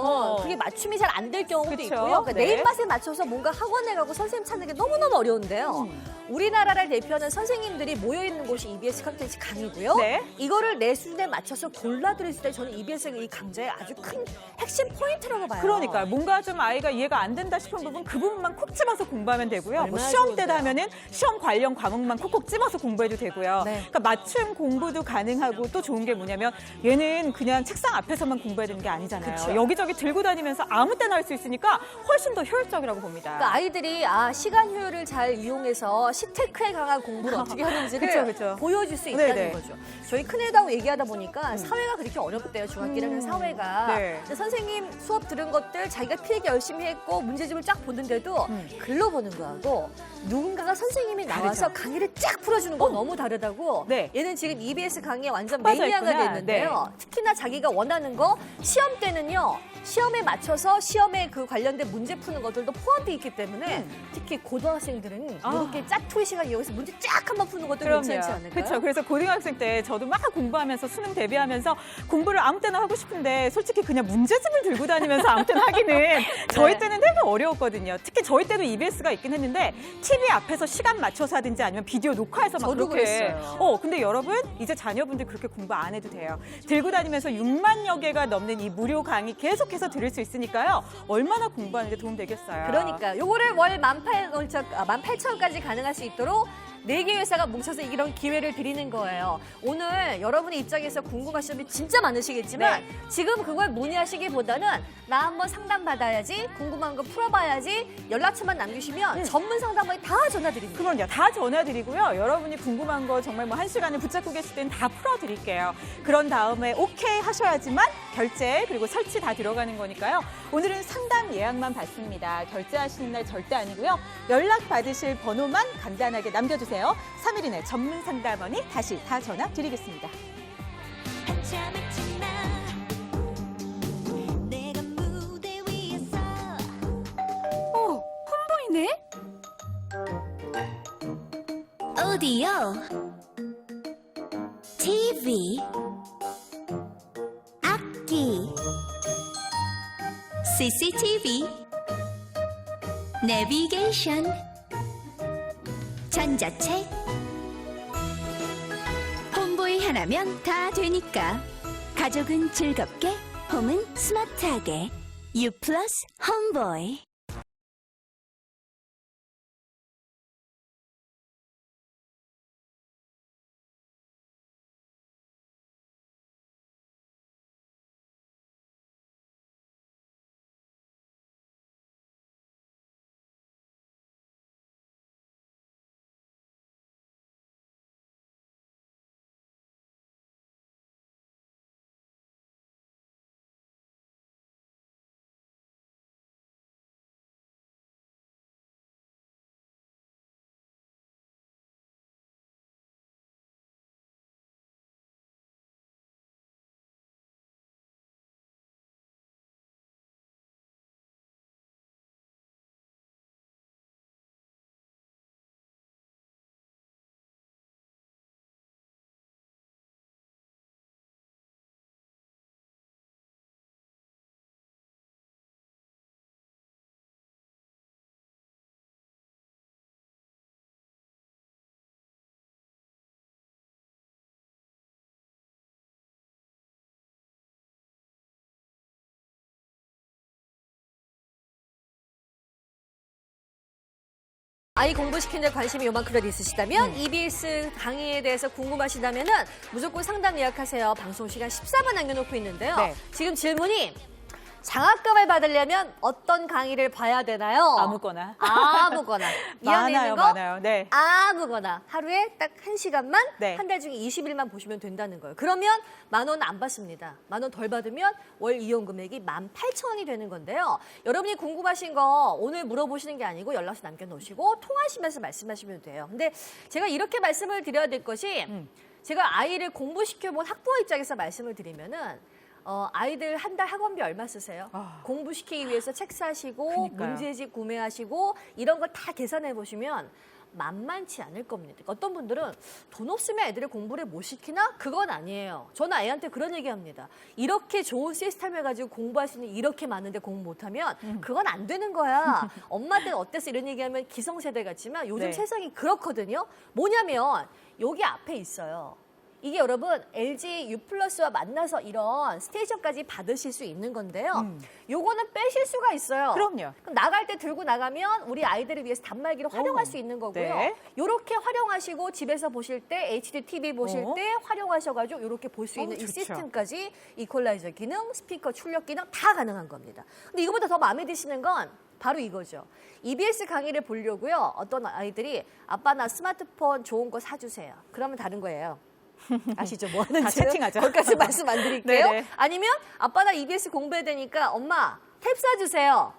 [SPEAKER 2] 그게 맞춤이 잘 안 될 경우도
[SPEAKER 3] 그쵸?
[SPEAKER 2] 있고요. 그러니까
[SPEAKER 3] 네.
[SPEAKER 2] 내 입맛에 맞춰서 뭔가 학원에 가고 선생님 찾는 게 너무너무 어려운데요. 우리나라를 대표하는 선생님들이 모여있는 곳이 EBS 컨텐츠 강의고요.
[SPEAKER 3] 네.
[SPEAKER 2] 이거를 내 수준에 맞춰서 골라드렸을 때 저는 EBS의 이 강좌의 아주 큰 핵심 포인트라고 봐요.
[SPEAKER 3] 그러니까 뭔가 좀 아이가 이해가 안 된다 싶은 부분 그 부분만 콕 집어서 공부하면 되고요. 뭐
[SPEAKER 2] 얼마나
[SPEAKER 3] 시험
[SPEAKER 2] 좋은데요.
[SPEAKER 3] 때다 하면은 시험 관련 과목만 콕콕 집어서 공부해도 되고요.
[SPEAKER 2] 네.
[SPEAKER 3] 그러니까 맞춤 공부도 가능하고 또 좋은 게 뭐냐면 얘는 그냥 책상 앞에서만 공부해야 되는 게 아니잖아요.
[SPEAKER 2] 그쵸.
[SPEAKER 3] 여기저기 들고 다니면서 아무 때나 할 수 있으니까 훨씬 더 효율적이라고 봅니다.
[SPEAKER 2] 그러니까 아이들이 시간 효율을 잘 이용해서 시테크에 강한 공부를 어떻게 하는지를
[SPEAKER 3] 그쵸, 그쵸.
[SPEAKER 2] 보여줄 수 있다는
[SPEAKER 3] 네네.
[SPEAKER 2] 거죠. 저희 큰애하고 얘기하다 보니까 사회가 그렇게 어렵대요. 중학교 1학년 사회가.
[SPEAKER 3] 네.
[SPEAKER 2] 근데 선생님 수업 들은 것들 자기가 필기 열심히 했고 문제집을 쫙 보는데도 글로 보는 거하고 누군가가 선생님이 나와서
[SPEAKER 3] 다르죠.
[SPEAKER 2] 강의를 쫙 풀어주는 거 너무 다르다고.
[SPEAKER 3] 네.
[SPEAKER 2] 얘는 지금 EBS 강의에 완전
[SPEAKER 3] 빠져
[SPEAKER 2] 매니아가
[SPEAKER 3] 있구나.
[SPEAKER 2] 됐는데요. 특히나 자기가 원하는 거 시험 때는요. 시험에 맞춰서 시험에 그 관련된 문제 푸는 것들도 포함되어 있기 때문에 특히 고등학생들은 이렇게 짜투리 시간 이용해서 문제 쫙 한번 푸는 것도 괜찮지 않을까요?
[SPEAKER 3] 그렇죠. 그래서 고등학생 때 저도 막 공부하면서 수능 대비하면서 공부를 아무 때나 하고 싶은데 솔직히 그냥 문제집을 들고 다니면서 아무 때나 하기는 저희 때는 되게 어려웠거든요. 특히 저희 때도 EBS가 있긴 했는데 TV 앞에서 시간 맞춰서 하든지 아니면 비디오 녹화해서 막
[SPEAKER 2] 저도
[SPEAKER 3] 그렇게.
[SPEAKER 2] 그랬어요.
[SPEAKER 3] 근데 여러분 이제 자녀분들 그렇게 공부 안 해도 돼요. 들고 다니면서 6만여 개가 넘는 이 무료 강의 계속해서 들을 수 있으니까요. 얼마나 공부하는 데 도움 되겠어요.
[SPEAKER 2] 그러니까 요거를 월 18,000원까지 가능할 수 있도록 4개 회사가 뭉쳐서 이런 기회를 드리는 거예요. 오늘 여러분의 입장에서 궁금하신 점이 진짜 많으시겠지만 지금 그걸 문의하시기보다는 나 한번 상담받아야지, 궁금한 거 풀어봐야지 연락처만 남기시면 전문 상담원이 다 전화드립니다.
[SPEAKER 3] 그럼요. 다 전화드리고요. 여러분이 궁금한 거 정말 뭐 1시간을 붙잡고 계실 땐 다 풀어드릴게요. 그런 다음에 오케이 하셔야지만 결제 그리고 설치 다 들어가는 거니까요. 오늘은 상담 예약만 받습니다. 결제하시는 날 절대 아니고요. 연락 받으실 번호만 간단하게 남겨주세요. 3일 이내 전문 상담원이 다시 다 전화 드리겠습니다.
[SPEAKER 4] 한참 했지만 내가 무대 위에서
[SPEAKER 1] 홈보이네? 오디오 TV 악기 CCTV 내비게이션 전자책 홈보이 하나면 다 되니까 가족은 즐겁게 홈은 스마트하게 U 플러스 홈보이
[SPEAKER 2] 아이 공부시키는 데 관심이 요만큼이라도 있으시다면 EBS 강의에 대해서 궁금하시다면은 무조건 상담 예약하세요. 방송 시간 14분 남겨놓고 있는데요.
[SPEAKER 3] 네.
[SPEAKER 2] 지금 질문이 장학금을 받으려면 어떤 강의를 봐야 되나요?
[SPEAKER 3] 아무거나.
[SPEAKER 2] 아무거나. 이 안에 있는 거
[SPEAKER 3] 많아요. 네.
[SPEAKER 2] 아무거나 하루에 딱 1시간만
[SPEAKER 3] 네.
[SPEAKER 2] 한 달 중에 20일만 보시면 된다는 거예요. 그러면 10,000원 안 받습니다. 10,000원 덜 받으면 월 이용 금액이 18,000원이 되는 건데요. 여러분이 궁금하신 거 오늘 물어보시는 게 아니고 연락처 남겨놓으시고 통화하시면서 말씀하시면 돼요. 근데 제가 이렇게 말씀을 드려야 될 것이 제가 아이를 공부시켜본 학부모 입장에서 말씀을 드리면은 아이들 한 달 학원비 얼마 쓰세요? 공부시키기 위해서 책 사시고
[SPEAKER 3] 그러니까요.
[SPEAKER 2] 문제집 구매하시고 이런 걸 다 계산해 보시면 만만치 않을 겁니다. 그러니까 어떤 분들은 돈 없으면 애들을 공부를 못 시키나? 그건 아니에요. 저는 아이한테 그런 얘기합니다. 이렇게 좋은 시스템을 가지고 공부할 수 있는 이렇게 많은데 공부 못하면 그건 안 되는 거야. 엄마들 어땠어? 이런 얘기하면 기성세대 같지만 요즘
[SPEAKER 3] 네.
[SPEAKER 2] 세상이 그렇거든요. 뭐냐면 여기 앞에 있어요. 이게 여러분 LG U+와 만나서 이런 스테이션까지 받으실 수 있는 건데요. 요거는 빼실 수가 있어요.
[SPEAKER 3] 그럼요.
[SPEAKER 2] 그럼 나갈 때 들고 나가면 우리 아이들을 위해서 단말기로 활용할 수 있는 거고요.
[SPEAKER 3] 네.
[SPEAKER 2] 요렇게 활용하시고 집에서 보실 때 HD TV 보실 때 활용하셔가지고 요렇게 볼 수 있는 이
[SPEAKER 3] 좋죠.
[SPEAKER 2] 시스템까지 이퀄라이저 기능, 스피커 출력 기능 다 가능한 겁니다. 근데 이거보다 더 마음에 드시는 건 바로 이거죠. EBS 강의를 보려고요. 어떤 아이들이 아빠 나 스마트폰 좋은 거 사주세요. 그러면 다른 거예요. 아시죠? 뭐 하는지.
[SPEAKER 3] 다 채팅하죠.
[SPEAKER 2] 거기까지 말씀 안 드릴게요.
[SPEAKER 3] 네네.
[SPEAKER 2] 아니면 아빠 나 EBS 공부해야 되니까 엄마 탭 사주세요.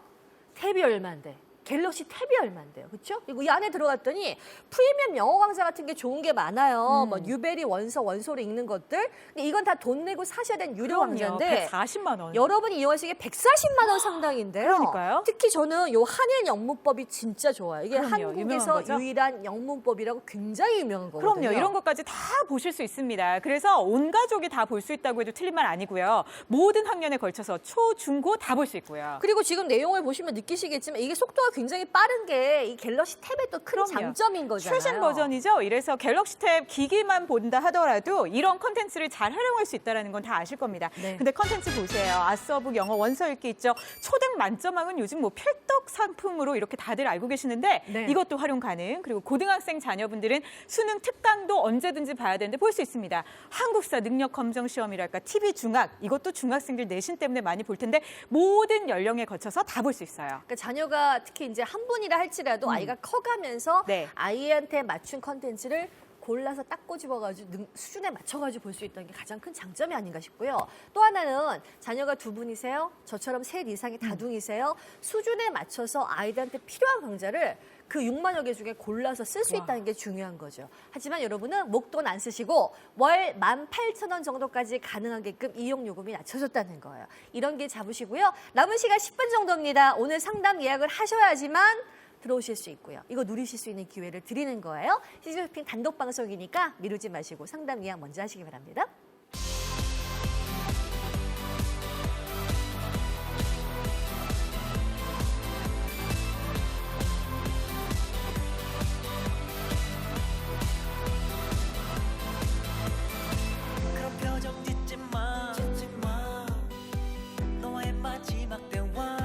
[SPEAKER 2] 탭이 얼마인데? 갤럭시 탭이 얼마인데요? 그렇죠? 그리고 이 안에 들어갔더니 프리미엄 영어 강좌 같은 게 좋은 게 많아요. 뭐 뉴베리 원서를 읽는 것들. 근데 이건 다 돈 내고 사셔야 되는 유료 강좌인데
[SPEAKER 3] 140만 원.
[SPEAKER 2] 여러분이 이용하시기에 140만 원 상당인데요.
[SPEAKER 3] 그러니까요.
[SPEAKER 2] 특히 저는 요 한일 영문법이 진짜 좋아요. 이게
[SPEAKER 3] 그럼요. 유명한
[SPEAKER 2] 한국에서
[SPEAKER 3] 거죠?
[SPEAKER 2] 유일한 영문법이라고 굉장히 유명한 거거든요.
[SPEAKER 3] 그럼요. 이런 것까지 다 보실 수 있습니다. 그래서 온 가족이 다 볼 수 있다고 해도 틀린 말 아니고요. 모든 학년에 걸쳐서 초, 중, 고 다 볼 수 있고요.
[SPEAKER 2] 그리고 지금 내용을 보시면 느끼시겠지만 이게 속도가 굉장히 빠른 게 이 갤럭시 탭의 또 큰
[SPEAKER 3] 그럼요.
[SPEAKER 2] 장점인 거잖아요.
[SPEAKER 3] 최신 버전이죠. 이래서 갤럭시 탭 기기만 본다 하더라도 이런 컨텐츠를 잘 활용할 수 있다는 건 다 아실 겁니다.
[SPEAKER 2] 네.
[SPEAKER 3] 근데 컨텐츠 보세요. 아서북 영어 원서 읽기 있죠. 초등 만점왕은 요즘 뭐 필독 상품으로 이렇게 다들 알고 계시는데
[SPEAKER 2] 네.
[SPEAKER 3] 이것도 활용 가능. 그리고 고등학생 자녀분들은 수능 특강도 언제든지 봐야 되는데 볼 수 있습니다. 한국사 능력 검정 시험이랄까 TV 중학 이것도 중학생들 내신 때문에 많이 볼 텐데 모든 연령에 거쳐서 다 볼 수 있어요.
[SPEAKER 2] 그러니까 자녀가 특히 이제 한 분이라 할지라도 아이가 커가면서
[SPEAKER 3] 네.
[SPEAKER 2] 아이한테 맞춘 컨텐츠를 골라서 딱 꼬집어가지고 수준에 맞춰가지고 볼 수 있다는 게 가장 큰 장점이 아닌가 싶고요. 또 하나는 자녀가 2분이세요? 저처럼 3 이상의 다둥이세요? 수준에 맞춰서 아이들한테 필요한 강좌를 그 6만여 개 중에 골라서 쓸 수 있다는 게 중요한 거죠. 하지만 여러분은 목돈 안 쓰시고 월 18,000원 정도까지 가능하게끔 이용 요금이 낮춰졌다는 거예요. 이런 게 잡으시고요. 남은 시간 10분 정도입니다. 오늘 상담 예약을 하셔야지만 들어오실 수 있고요. 이거 누리실 수 있는 기회를 드리는 거예요. 시즈쇼핑 단독 방송이니까 미루지 마시고 상담 예약 먼저 하시기 바랍니다.
[SPEAKER 5] 그런 표정 짓지 마. 너와의 마지막 대화.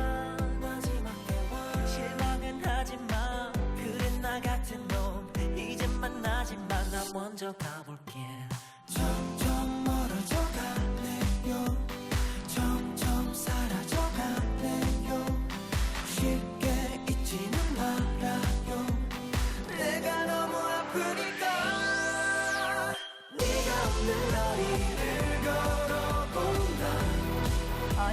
[SPEAKER 5] 실망은 하지 마. 그래 나 같은 놈 이제 만나지 마. 나 먼저 가볼게. 점점 멀어져 가네요. 점점 사라져 가네요. 쉽게 잊지는 말아요. 내가 너무 아프니까. 네가 없는 거리를 걸어본다.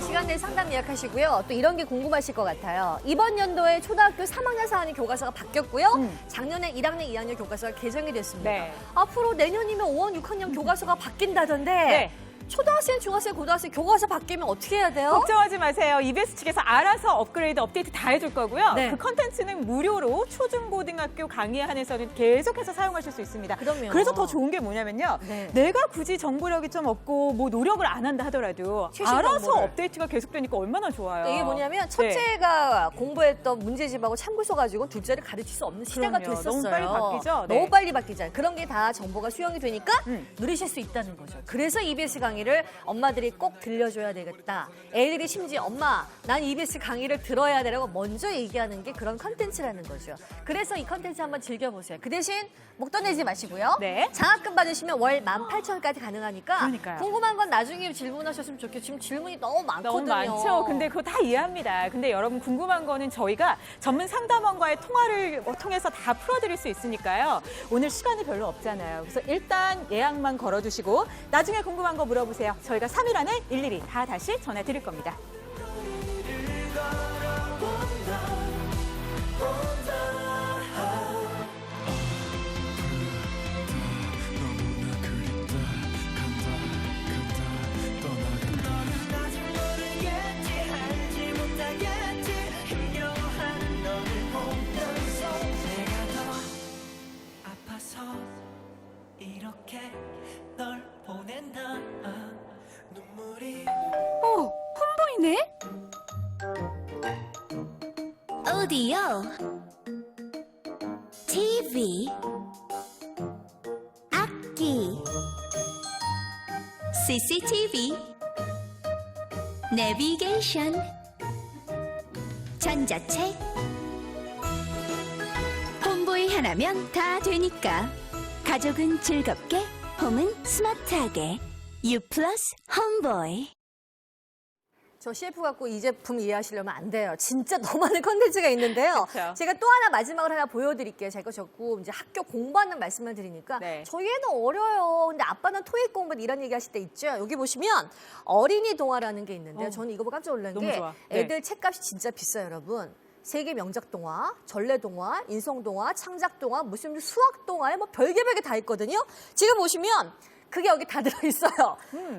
[SPEAKER 2] 시간 내에 상담 예약하시고요. 또 이런 게 궁금하실 것 같아요. 이번 연도에 초등학교 3학년 4학년 교과서가 바뀌었고요. 작년에 1학년 2학년 교과서가 개정이 됐습니다.
[SPEAKER 3] 네.
[SPEAKER 2] 앞으로 내년이면 5학년 6학년 교과서가 바뀐다던데
[SPEAKER 3] 네.
[SPEAKER 2] 초등학생, 중학생, 고등학생 교과서 바뀌면 어떻게 해야 돼요?
[SPEAKER 3] 걱정하지 마세요. EBS 측에서 알아서 업그레이드, 업데이트 다 해줄 거고요.
[SPEAKER 2] 네.
[SPEAKER 3] 그 컨텐츠는 무료로 초중고등학교 강의에 한해서는 계속해서 사용하실 수 있습니다.
[SPEAKER 2] 그럼요.
[SPEAKER 3] 그래서 더 좋은 게 뭐냐면요.
[SPEAKER 2] 네.
[SPEAKER 3] 내가 굳이 정보력이 좀 없고 뭐 노력을 안 한다 하더라도
[SPEAKER 2] 최신
[SPEAKER 3] 알아서
[SPEAKER 2] 정보를.
[SPEAKER 3] 업데이트가 계속되니까 얼마나 좋아요.
[SPEAKER 2] 이게 뭐냐면
[SPEAKER 3] 네.
[SPEAKER 2] 첫째가 공부했던 문제집하고 참고서 가지고 둘째를 가르칠 수 없는 시대가
[SPEAKER 3] 그럼요.
[SPEAKER 2] 됐었어요.
[SPEAKER 3] 너무 빨리 바뀌죠?
[SPEAKER 2] 너무
[SPEAKER 3] 네.
[SPEAKER 2] 빨리 바뀌잖아요. 그런 게 다 정보가 수용이 되니까
[SPEAKER 3] 음.
[SPEAKER 2] 누리실 수 있다는 거죠. 그래서 EBS 강의 강의를 엄마들이 꼭 들려줘야 되겠다. 애들이 심지어 엄마, 난 EBS 강의를 들어야 되라고 먼저 얘기하는 게 그런 컨텐츠라는 거죠. 그래서 이 컨텐츠 한번 즐겨보세요. 그 대신 목 떠내지 마시고요.
[SPEAKER 3] 네.
[SPEAKER 2] 장학금 받으시면 월 18,000원까지 가능하니까
[SPEAKER 3] 그러니까요.
[SPEAKER 2] 궁금한 건 나중에 질문하셨으면 좋겠어요. 지금 질문이 너무 많거든요.
[SPEAKER 3] 너무 많죠. 근데 그거 다 이해합니다. 근데 여러분 궁금한 거는 저희가 전문 상담원과의 통화를 통해서 다 풀어드릴 수 있으니까요. 오늘 시간이 별로 없잖아요. 그래서 일단 예약만 걸어두시고 나중에 궁금한 거 물어보세요. 저희가 3일 안에 일일이 다 다시 전해드릴 겁니다.
[SPEAKER 5] 아직 모르겠지 알지 못하겠지 힘겨워하는 너를 보면서 내가 더 아파서 이렇게 널 보낸다 눈물이
[SPEAKER 1] 홈보이네? 오디오, TV, 악기, CCTV, 내비게이션, 전자책. 홈보이 하나면 다 되니까. 가족은 즐겁게, 홈은 스마트하게. U 플러스 홈보이.
[SPEAKER 2] 저 CF 갖고 이 제품 이해하시려면 안 돼요. 진짜 너무 많은 컨텐츠가 있는데요.
[SPEAKER 3] 그렇죠.
[SPEAKER 2] 제가 또 하나 마지막으로 하나 보여드릴게요. 제가 자꾸 이제 학교 공부하는 말씀을 드리니까
[SPEAKER 3] 네.
[SPEAKER 2] 저희 애는 어려요. 근데 아빠는 토익 공부 이런 얘기 하실 때 있죠. 여기 보시면 어린이 동화라는 게 있는데요. 저는 이거 보고 깜짝 놀란
[SPEAKER 3] 너무
[SPEAKER 2] 게
[SPEAKER 3] 좋아. 네.
[SPEAKER 2] 애들 책값이 진짜 비싸요, 여러분. 세계 명작 동화, 전래 동화, 인성 동화, 창작 동화, 무슨 수학 동화에 뭐 별개 다 있거든요. 지금 보시면 그게 여기 다 들어있어요.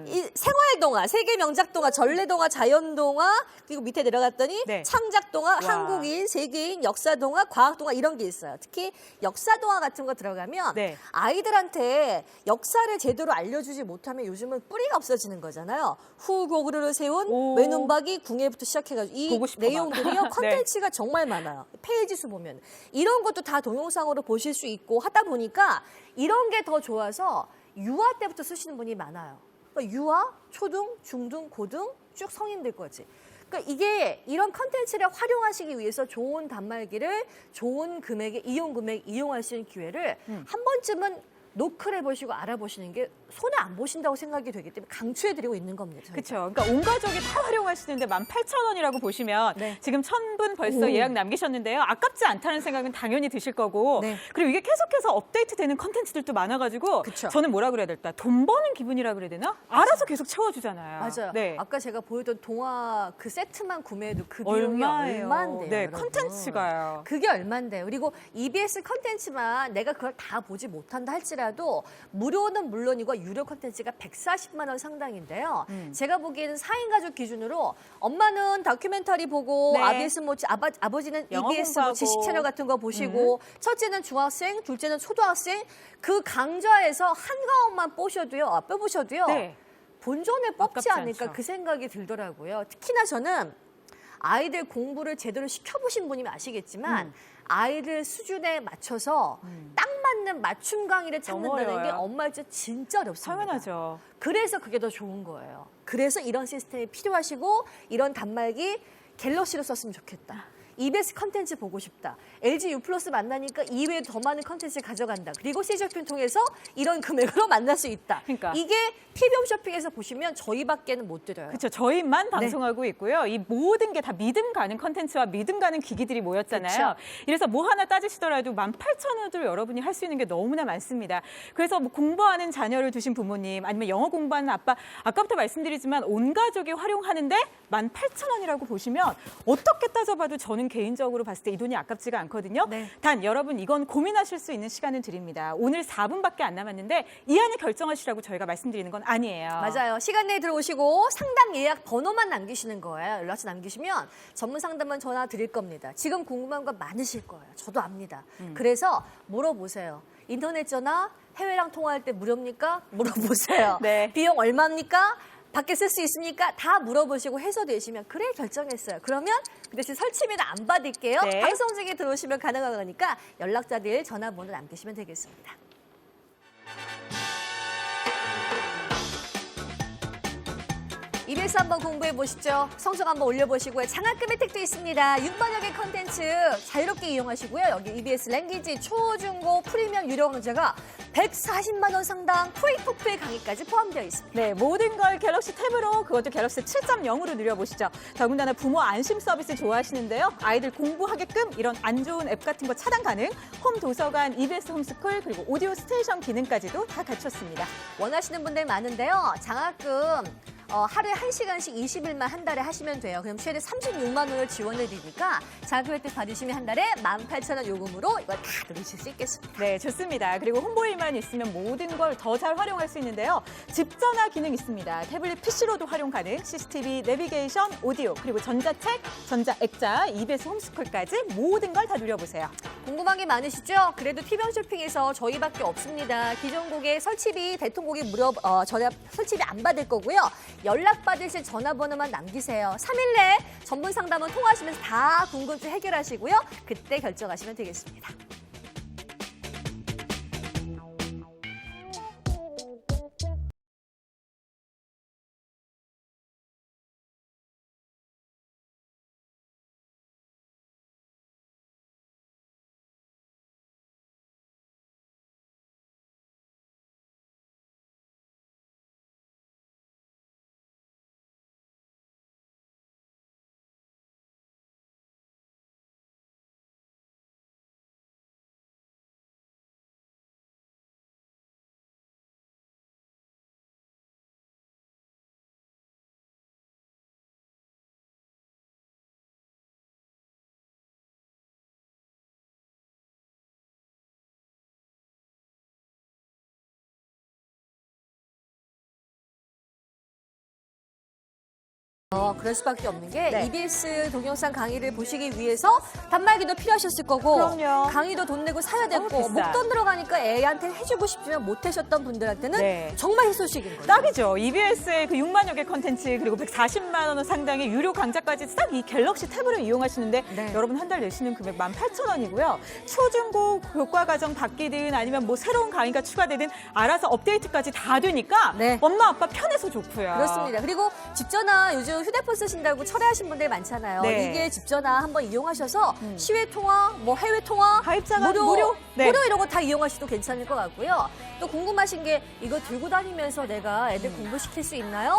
[SPEAKER 2] 이 생활동화, 세계 명작동화, 전래동화, 자연동화, 그리고 밑에 내려갔더니
[SPEAKER 3] 네.
[SPEAKER 2] 창작동화,
[SPEAKER 3] 와.
[SPEAKER 2] 한국인, 세계인, 역사동화, 과학동화 이런 게 있어요. 특히 역사동화 같은 거 들어가면
[SPEAKER 3] 네.
[SPEAKER 2] 아이들한테 역사를 제대로 알려주지 못하면 요즘은 뿌리가 없어지는 거잖아요. 후고구려를 세운
[SPEAKER 3] 오.
[SPEAKER 2] 외눈박이 궁예부터 시작해가지고 이
[SPEAKER 3] 보고 싶어, 막.
[SPEAKER 2] 내용들이요.
[SPEAKER 3] 네.
[SPEAKER 2] 컨텐츠가 정말 많아요. 페이지 수 보면. 이런 것도 다 동영상으로 보실 수 있고 하다 보니까 이런 게 더 좋아서 유아 때부터 쓰시는 분이 많아요. 그러니까 유아, 초등, 중등, 고등 쭉 성인들까지. 그러니까 이게 이런 컨텐츠를 활용하시기 위해서 좋은 단말기를 좋은 금액에 이용 금액 이용할 수 있는 기회를 한 번쯤은 노크를 해보시고 알아보시는 게 손해 안 보신다고 생각이 되기 때문에 강추해드리고 있는 겁니다. 저희가.
[SPEAKER 3] 그렇죠. 그러니까 온 가족이 다 활용하시는데 18,000원이라고 보시면
[SPEAKER 2] 네.
[SPEAKER 3] 지금 1,000분 벌써
[SPEAKER 2] 오.
[SPEAKER 3] 예약 남기셨는데요. 아깝지 않다는 생각은 당연히 드실 거고
[SPEAKER 2] 네.
[SPEAKER 3] 그리고 이게 계속해서 업데이트되는 컨텐츠들도 많아가지고
[SPEAKER 2] 그쵸.
[SPEAKER 3] 저는 뭐라 그래야 될까? 돈 버는 기분이라 그래야 되나? 알아서 계속 채워주잖아요.
[SPEAKER 2] 맞아요.
[SPEAKER 3] 네.
[SPEAKER 2] 아까 제가 보여준 동화 그 세트만 구매해도 그 비용이
[SPEAKER 3] 얼마예요?
[SPEAKER 2] 얼마인데요.
[SPEAKER 3] 네,
[SPEAKER 2] 여러분.
[SPEAKER 3] 컨텐츠가요.
[SPEAKER 2] 그게 얼마인데요. 그리고 EBS 컨텐츠만 내가 그걸 다 보지 못한다 할지라도 무료는 물론이고 유료 컨텐츠가 140만 원 상당인데요. 제가 보기에는 4인 가족 기준으로 엄마는 다큐멘터리 보고
[SPEAKER 3] 네.
[SPEAKER 2] EBS 뭐 아버지는
[SPEAKER 3] 영어
[SPEAKER 2] EBS 뭐
[SPEAKER 3] 공부하고.
[SPEAKER 2] 지식 채널 같은 거 보시고 첫째는 중학생, 둘째는 초등학생 그 강좌에서 한 과목만 빼보셔도요.
[SPEAKER 3] 네.
[SPEAKER 2] 본전에 뽑지
[SPEAKER 3] 아깝지
[SPEAKER 2] 않을까
[SPEAKER 3] 않죠.
[SPEAKER 2] 그 생각이 들더라고요. 특히나 저는 아이들 공부를 제대로 시켜보신 분이면 아시겠지만 아이들 수준에 맞춰서 딱 맞는 맞춤 강의를 찾는다는
[SPEAKER 3] 너무
[SPEAKER 2] 게
[SPEAKER 3] 어려워요.
[SPEAKER 2] 엄마 입장에서 진짜 어렵습니다.
[SPEAKER 3] 당연하죠.
[SPEAKER 2] 그래서 그게 더 좋은 거예요. 그래서 이런 시스템이 필요하시고 이런 단말기 갤럭시로 썼으면 좋겠다. EBS 컨텐츠 보고 싶다. LG U 플러스 만나니까 이외에 더 많은 컨텐츠를 가져간다. 그리고 CJ쇼핑 통해서 이런 금액으로 만날 수 있다.
[SPEAKER 3] 그러니까.
[SPEAKER 2] 이게 TV 홈쇼핑에서 보시면 저희밖에는 못 드려요.
[SPEAKER 3] 그렇죠. 저희만
[SPEAKER 2] 네.
[SPEAKER 3] 방송하고 있고요. 이 모든 게 다 믿음 가는 컨텐츠와 믿음 가는 기기들이 모였잖아요.
[SPEAKER 2] 그쵸.
[SPEAKER 3] 이래서 뭐 하나 따지시더라도 18,000원으로 여러분이 할 수 있는 게 너무나 많습니다. 그래서 뭐 공부하는 자녀를 두신 부모님 아니면 영어 공부하는 아빠 아까부터 말씀드리지만 온 가족이 활용하는데 18,000원이라고 보시면 어떻게 따져봐도 저는 개인적으로 봤을 때 이 돈이 아깝지가 않거든요.
[SPEAKER 2] 네.
[SPEAKER 3] 단 여러분 이건 고민하실 수 있는 시간을 드립니다. 오늘 4분밖에 안 남았는데 이 안에 결정하시라고 저희가 말씀드리는 건 아니에요.
[SPEAKER 2] 맞아요. 시간 내에 들어오시고 상담 예약 번호만 남기시는 거예요. 연락처 남기시면 전문 상담만 전화 드릴 겁니다. 지금 궁금한 거 많으실 거예요. 저도 압니다. 그래서 물어보세요. 인터넷 전화, 해외랑 통화할 때 무료입니까? 물어보세요.
[SPEAKER 3] 네.
[SPEAKER 2] 비용 얼마입니까? 밖에 쓸 수 있습니까? 다 물어보시고 해소되시면 그래 결정했어요. 그러면 그 대신 설치비는 안 받을게요.
[SPEAKER 3] 네.
[SPEAKER 2] 방송 중에 들어오시면 가능한 거니까 연락자들 전화번호 남기시면 되겠습니다. EBS 한번 공부해 보시죠. 성적 한번 올려보시고요. 장학금 혜택도 있습니다. 6만여 개 컨텐츠 자유롭게 이용하시고요. 여기 EBS 랭귀지 초중고 프리미엄 유료 강좌가 140만 원 상당 프리토플 강의까지 포함되어 있습니다.
[SPEAKER 3] 네, 모든 걸 갤럭시 탭으로 그것도 갤럭시 7.0으로 누려보시죠. 더군다나 부모 안심 서비스 좋아하시는데요. 아이들 공부하게끔 이런 안 좋은 앱 같은 거 차단 가능, 홈 도서관, EBS 홈스쿨, 그리고 오디오 스테이션 기능까지도 다 갖췄습니다.
[SPEAKER 2] 원하시는 분들 많은데요. 장학금 하루에 1시간씩 20일만 한 달에 하시면 돼요. 그럼 최대 36만 원을 지원해 드리니까 장학금 혜택 받으시면 한 달에 18,000원 요금으로 이걸 다 누리실 수 있겠습니다.
[SPEAKER 3] 네, 좋습니다. 그리고 홈보일만 있으면 모든 걸 더 잘 활용할 수 있는데요. 집 전화 기능 있습니다. 태블릿 PC로도 활용 가능, CCTV, 내비게이션, 오디오, 그리고 전자책, 전자액자, EBS 홈스쿨까지 모든 걸 다 누려보세요.
[SPEAKER 2] 궁금한 게 많으시죠? 그래도 티병 쇼핑에서 저희밖에 없습니다. 기존 고객 설치비, 대통 고객 무료 전화 설치비 안 받을 거고요. 연락 받으실 전화번호만 남기세요. 3일 내에 전문 상담원 통화하시면서 다 궁금증 해결하시고요. 그때 결정하시면 되겠습니다. 그럴 수밖에 없는 게
[SPEAKER 3] 네.
[SPEAKER 2] EBS 동영상 강의를 보시기 위해서 단말기도 필요하셨을 거고
[SPEAKER 3] 그럼요.
[SPEAKER 2] 강의도 돈 내고 사야 됐고
[SPEAKER 3] 비싸.
[SPEAKER 2] 목돈 들어가니까 애한테 해주고 싶지만 못 해줬던 분들한테는
[SPEAKER 3] 네.
[SPEAKER 2] 정말 희소식인 거예요.
[SPEAKER 3] 딱이죠. EBS의 그 6만여 개 컨텐츠 그리고 140만 원 상당의 유료 강좌까지 싹 이 갤럭시 탭으로 이용하시는데
[SPEAKER 2] 네.
[SPEAKER 3] 여러분 한 달 내시는 금액 18,000원이고요. 초중고 교과 과정 바뀌든 아니면 뭐 새로운 강의가 추가되든 알아서 업데이트까지 다 되니까
[SPEAKER 2] 네.
[SPEAKER 3] 엄마 아빠 편해서 좋고요.
[SPEAKER 2] 그렇습니다. 그리고 집전화 요즘 휴대폰 쓰신다고 철회하신 분들 많잖아요.
[SPEAKER 3] 네.
[SPEAKER 2] 이게 집전화 한번 이용하셔서 시외 통화, 뭐 해외 통화,
[SPEAKER 3] 가입자가 무료? 네.
[SPEAKER 2] 무료 이런 거 다 이용하셔도 괜찮을 것 같고요. 또 궁금하신 게 이거 들고 다니면서 내가 애들 공부시킬 수 있나요?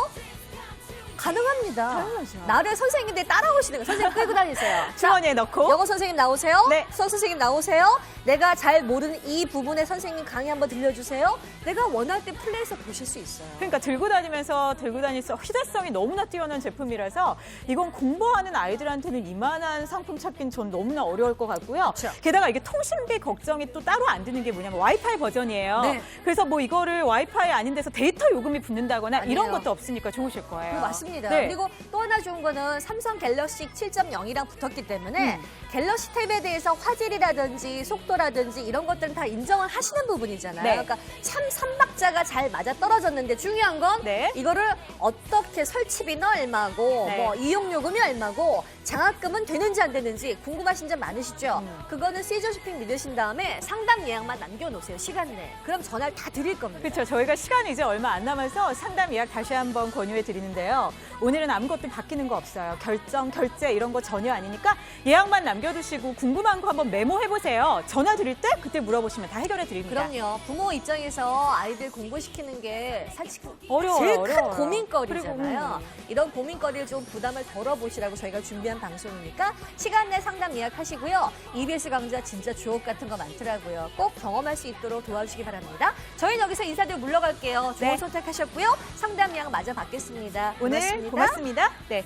[SPEAKER 2] 가능합니다.
[SPEAKER 3] 당연하죠.
[SPEAKER 2] 나를 선생님들 따라오시는 거예요. 선생님 끌고 다니세요.
[SPEAKER 3] 주머니에 넣고
[SPEAKER 2] 영어 선생님 나오세요.
[SPEAKER 3] 네.
[SPEAKER 2] 수학 선생님 나오세요. 내가 잘 모르는 이 부분에 선생님 강의 한번 들려주세요. 내가 원할 때 플레이해서 보실 수 있어요.
[SPEAKER 3] 그러니까 들고 다니면서 들고 다닐 수 휴대성이 너무나 뛰어난 제품이라서 이건 공부하는 아이들한테는 이만한 상품 찾긴 전 너무나 어려울 것 같고요.
[SPEAKER 2] 그렇죠.
[SPEAKER 3] 게다가 이게 통신비 걱정이 또 따로 안 드는 게 뭐냐면 와이파이 버전이에요.
[SPEAKER 2] 네.
[SPEAKER 3] 그래서 뭐 이거를 와이파이 아닌 데서 데이터 요금이 붙는다거나
[SPEAKER 2] 아니에요.
[SPEAKER 3] 이런 것도 없으니까 좋으실 거예요.
[SPEAKER 2] 그거 맞습니다.
[SPEAKER 3] 네.
[SPEAKER 2] 그리고 또 하나 좋은 거는 삼성 갤럭시 7.0이랑 붙었기 때문에 갤럭시 탭에 대해서 화질이라든지 속도라든지 이런 것들은 다 인정을 하시는 부분이잖아요.
[SPEAKER 3] 네.
[SPEAKER 2] 그러니까 참 삼박자가 잘 맞아 떨어졌는데 중요한 건
[SPEAKER 3] 네.
[SPEAKER 2] 이거를 어떻게 설치비는 얼마고
[SPEAKER 3] 네.
[SPEAKER 2] 뭐 이용요금이 얼마고 장학금은 되는지 안 되는지 궁금하신 점 많으시죠? 그거는 시저쇼핑 믿으신 다음에 상담 예약만 남겨놓으세요. 시간 내에. 그럼 전화를 다 드릴 겁니다.
[SPEAKER 3] 그렇죠. 저희가 시간이 이제 얼마 안 남아서 상담 예약 다시 한번 권유해 드리는데요. 오늘은 아무것도 바뀌는 거 없어요. 결정, 결제 이런 거 전혀 아니니까 예약만 남겨두시고 궁금한 거 한번 메모해 보세요. 전화 드릴 때 그때 물어보시면 다 해결해 드립니다.
[SPEAKER 2] 그럼요. 부모 입장에서 아이들 공부시키는 게 사실
[SPEAKER 3] 어려워요,
[SPEAKER 2] 제일 큰
[SPEAKER 3] 어려워요.
[SPEAKER 2] 고민거리잖아요.
[SPEAKER 3] 그리고,
[SPEAKER 2] 이런 고민거리를 좀 부담을 덜어보시라고 저희가 준비한 방송이니까 시간 내 상담 예약하시고요. EBS 강좌 진짜 주옥 같은 거 많더라고요. 꼭 경험할 수 있도록 도와주시기 바랍니다. 저희는 여기서 인사드리고 물러갈게요. 좋은
[SPEAKER 3] 네.
[SPEAKER 2] 선택하셨고요. 상담 예약 마저 받겠습니다.
[SPEAKER 3] 오늘 고맙습니다. 네.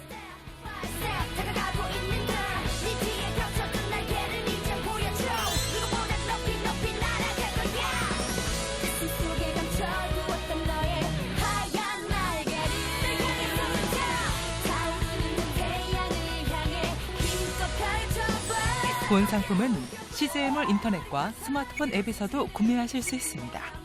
[SPEAKER 4] 다가가고 있는 네 뒤에 펼쳐둔 날개를 이제 보여줘 누구보다 높이 날아갈 거야 가슴 속에 감춰두었던 너의 하얀 날개를 펼쳐 타오르는 태양을 향해 힘껏 펼쳐봐
[SPEAKER 6] 본 상품은 CJ몰 인터넷과 스마트폰 앱에서도 구매하실 수 있습니다.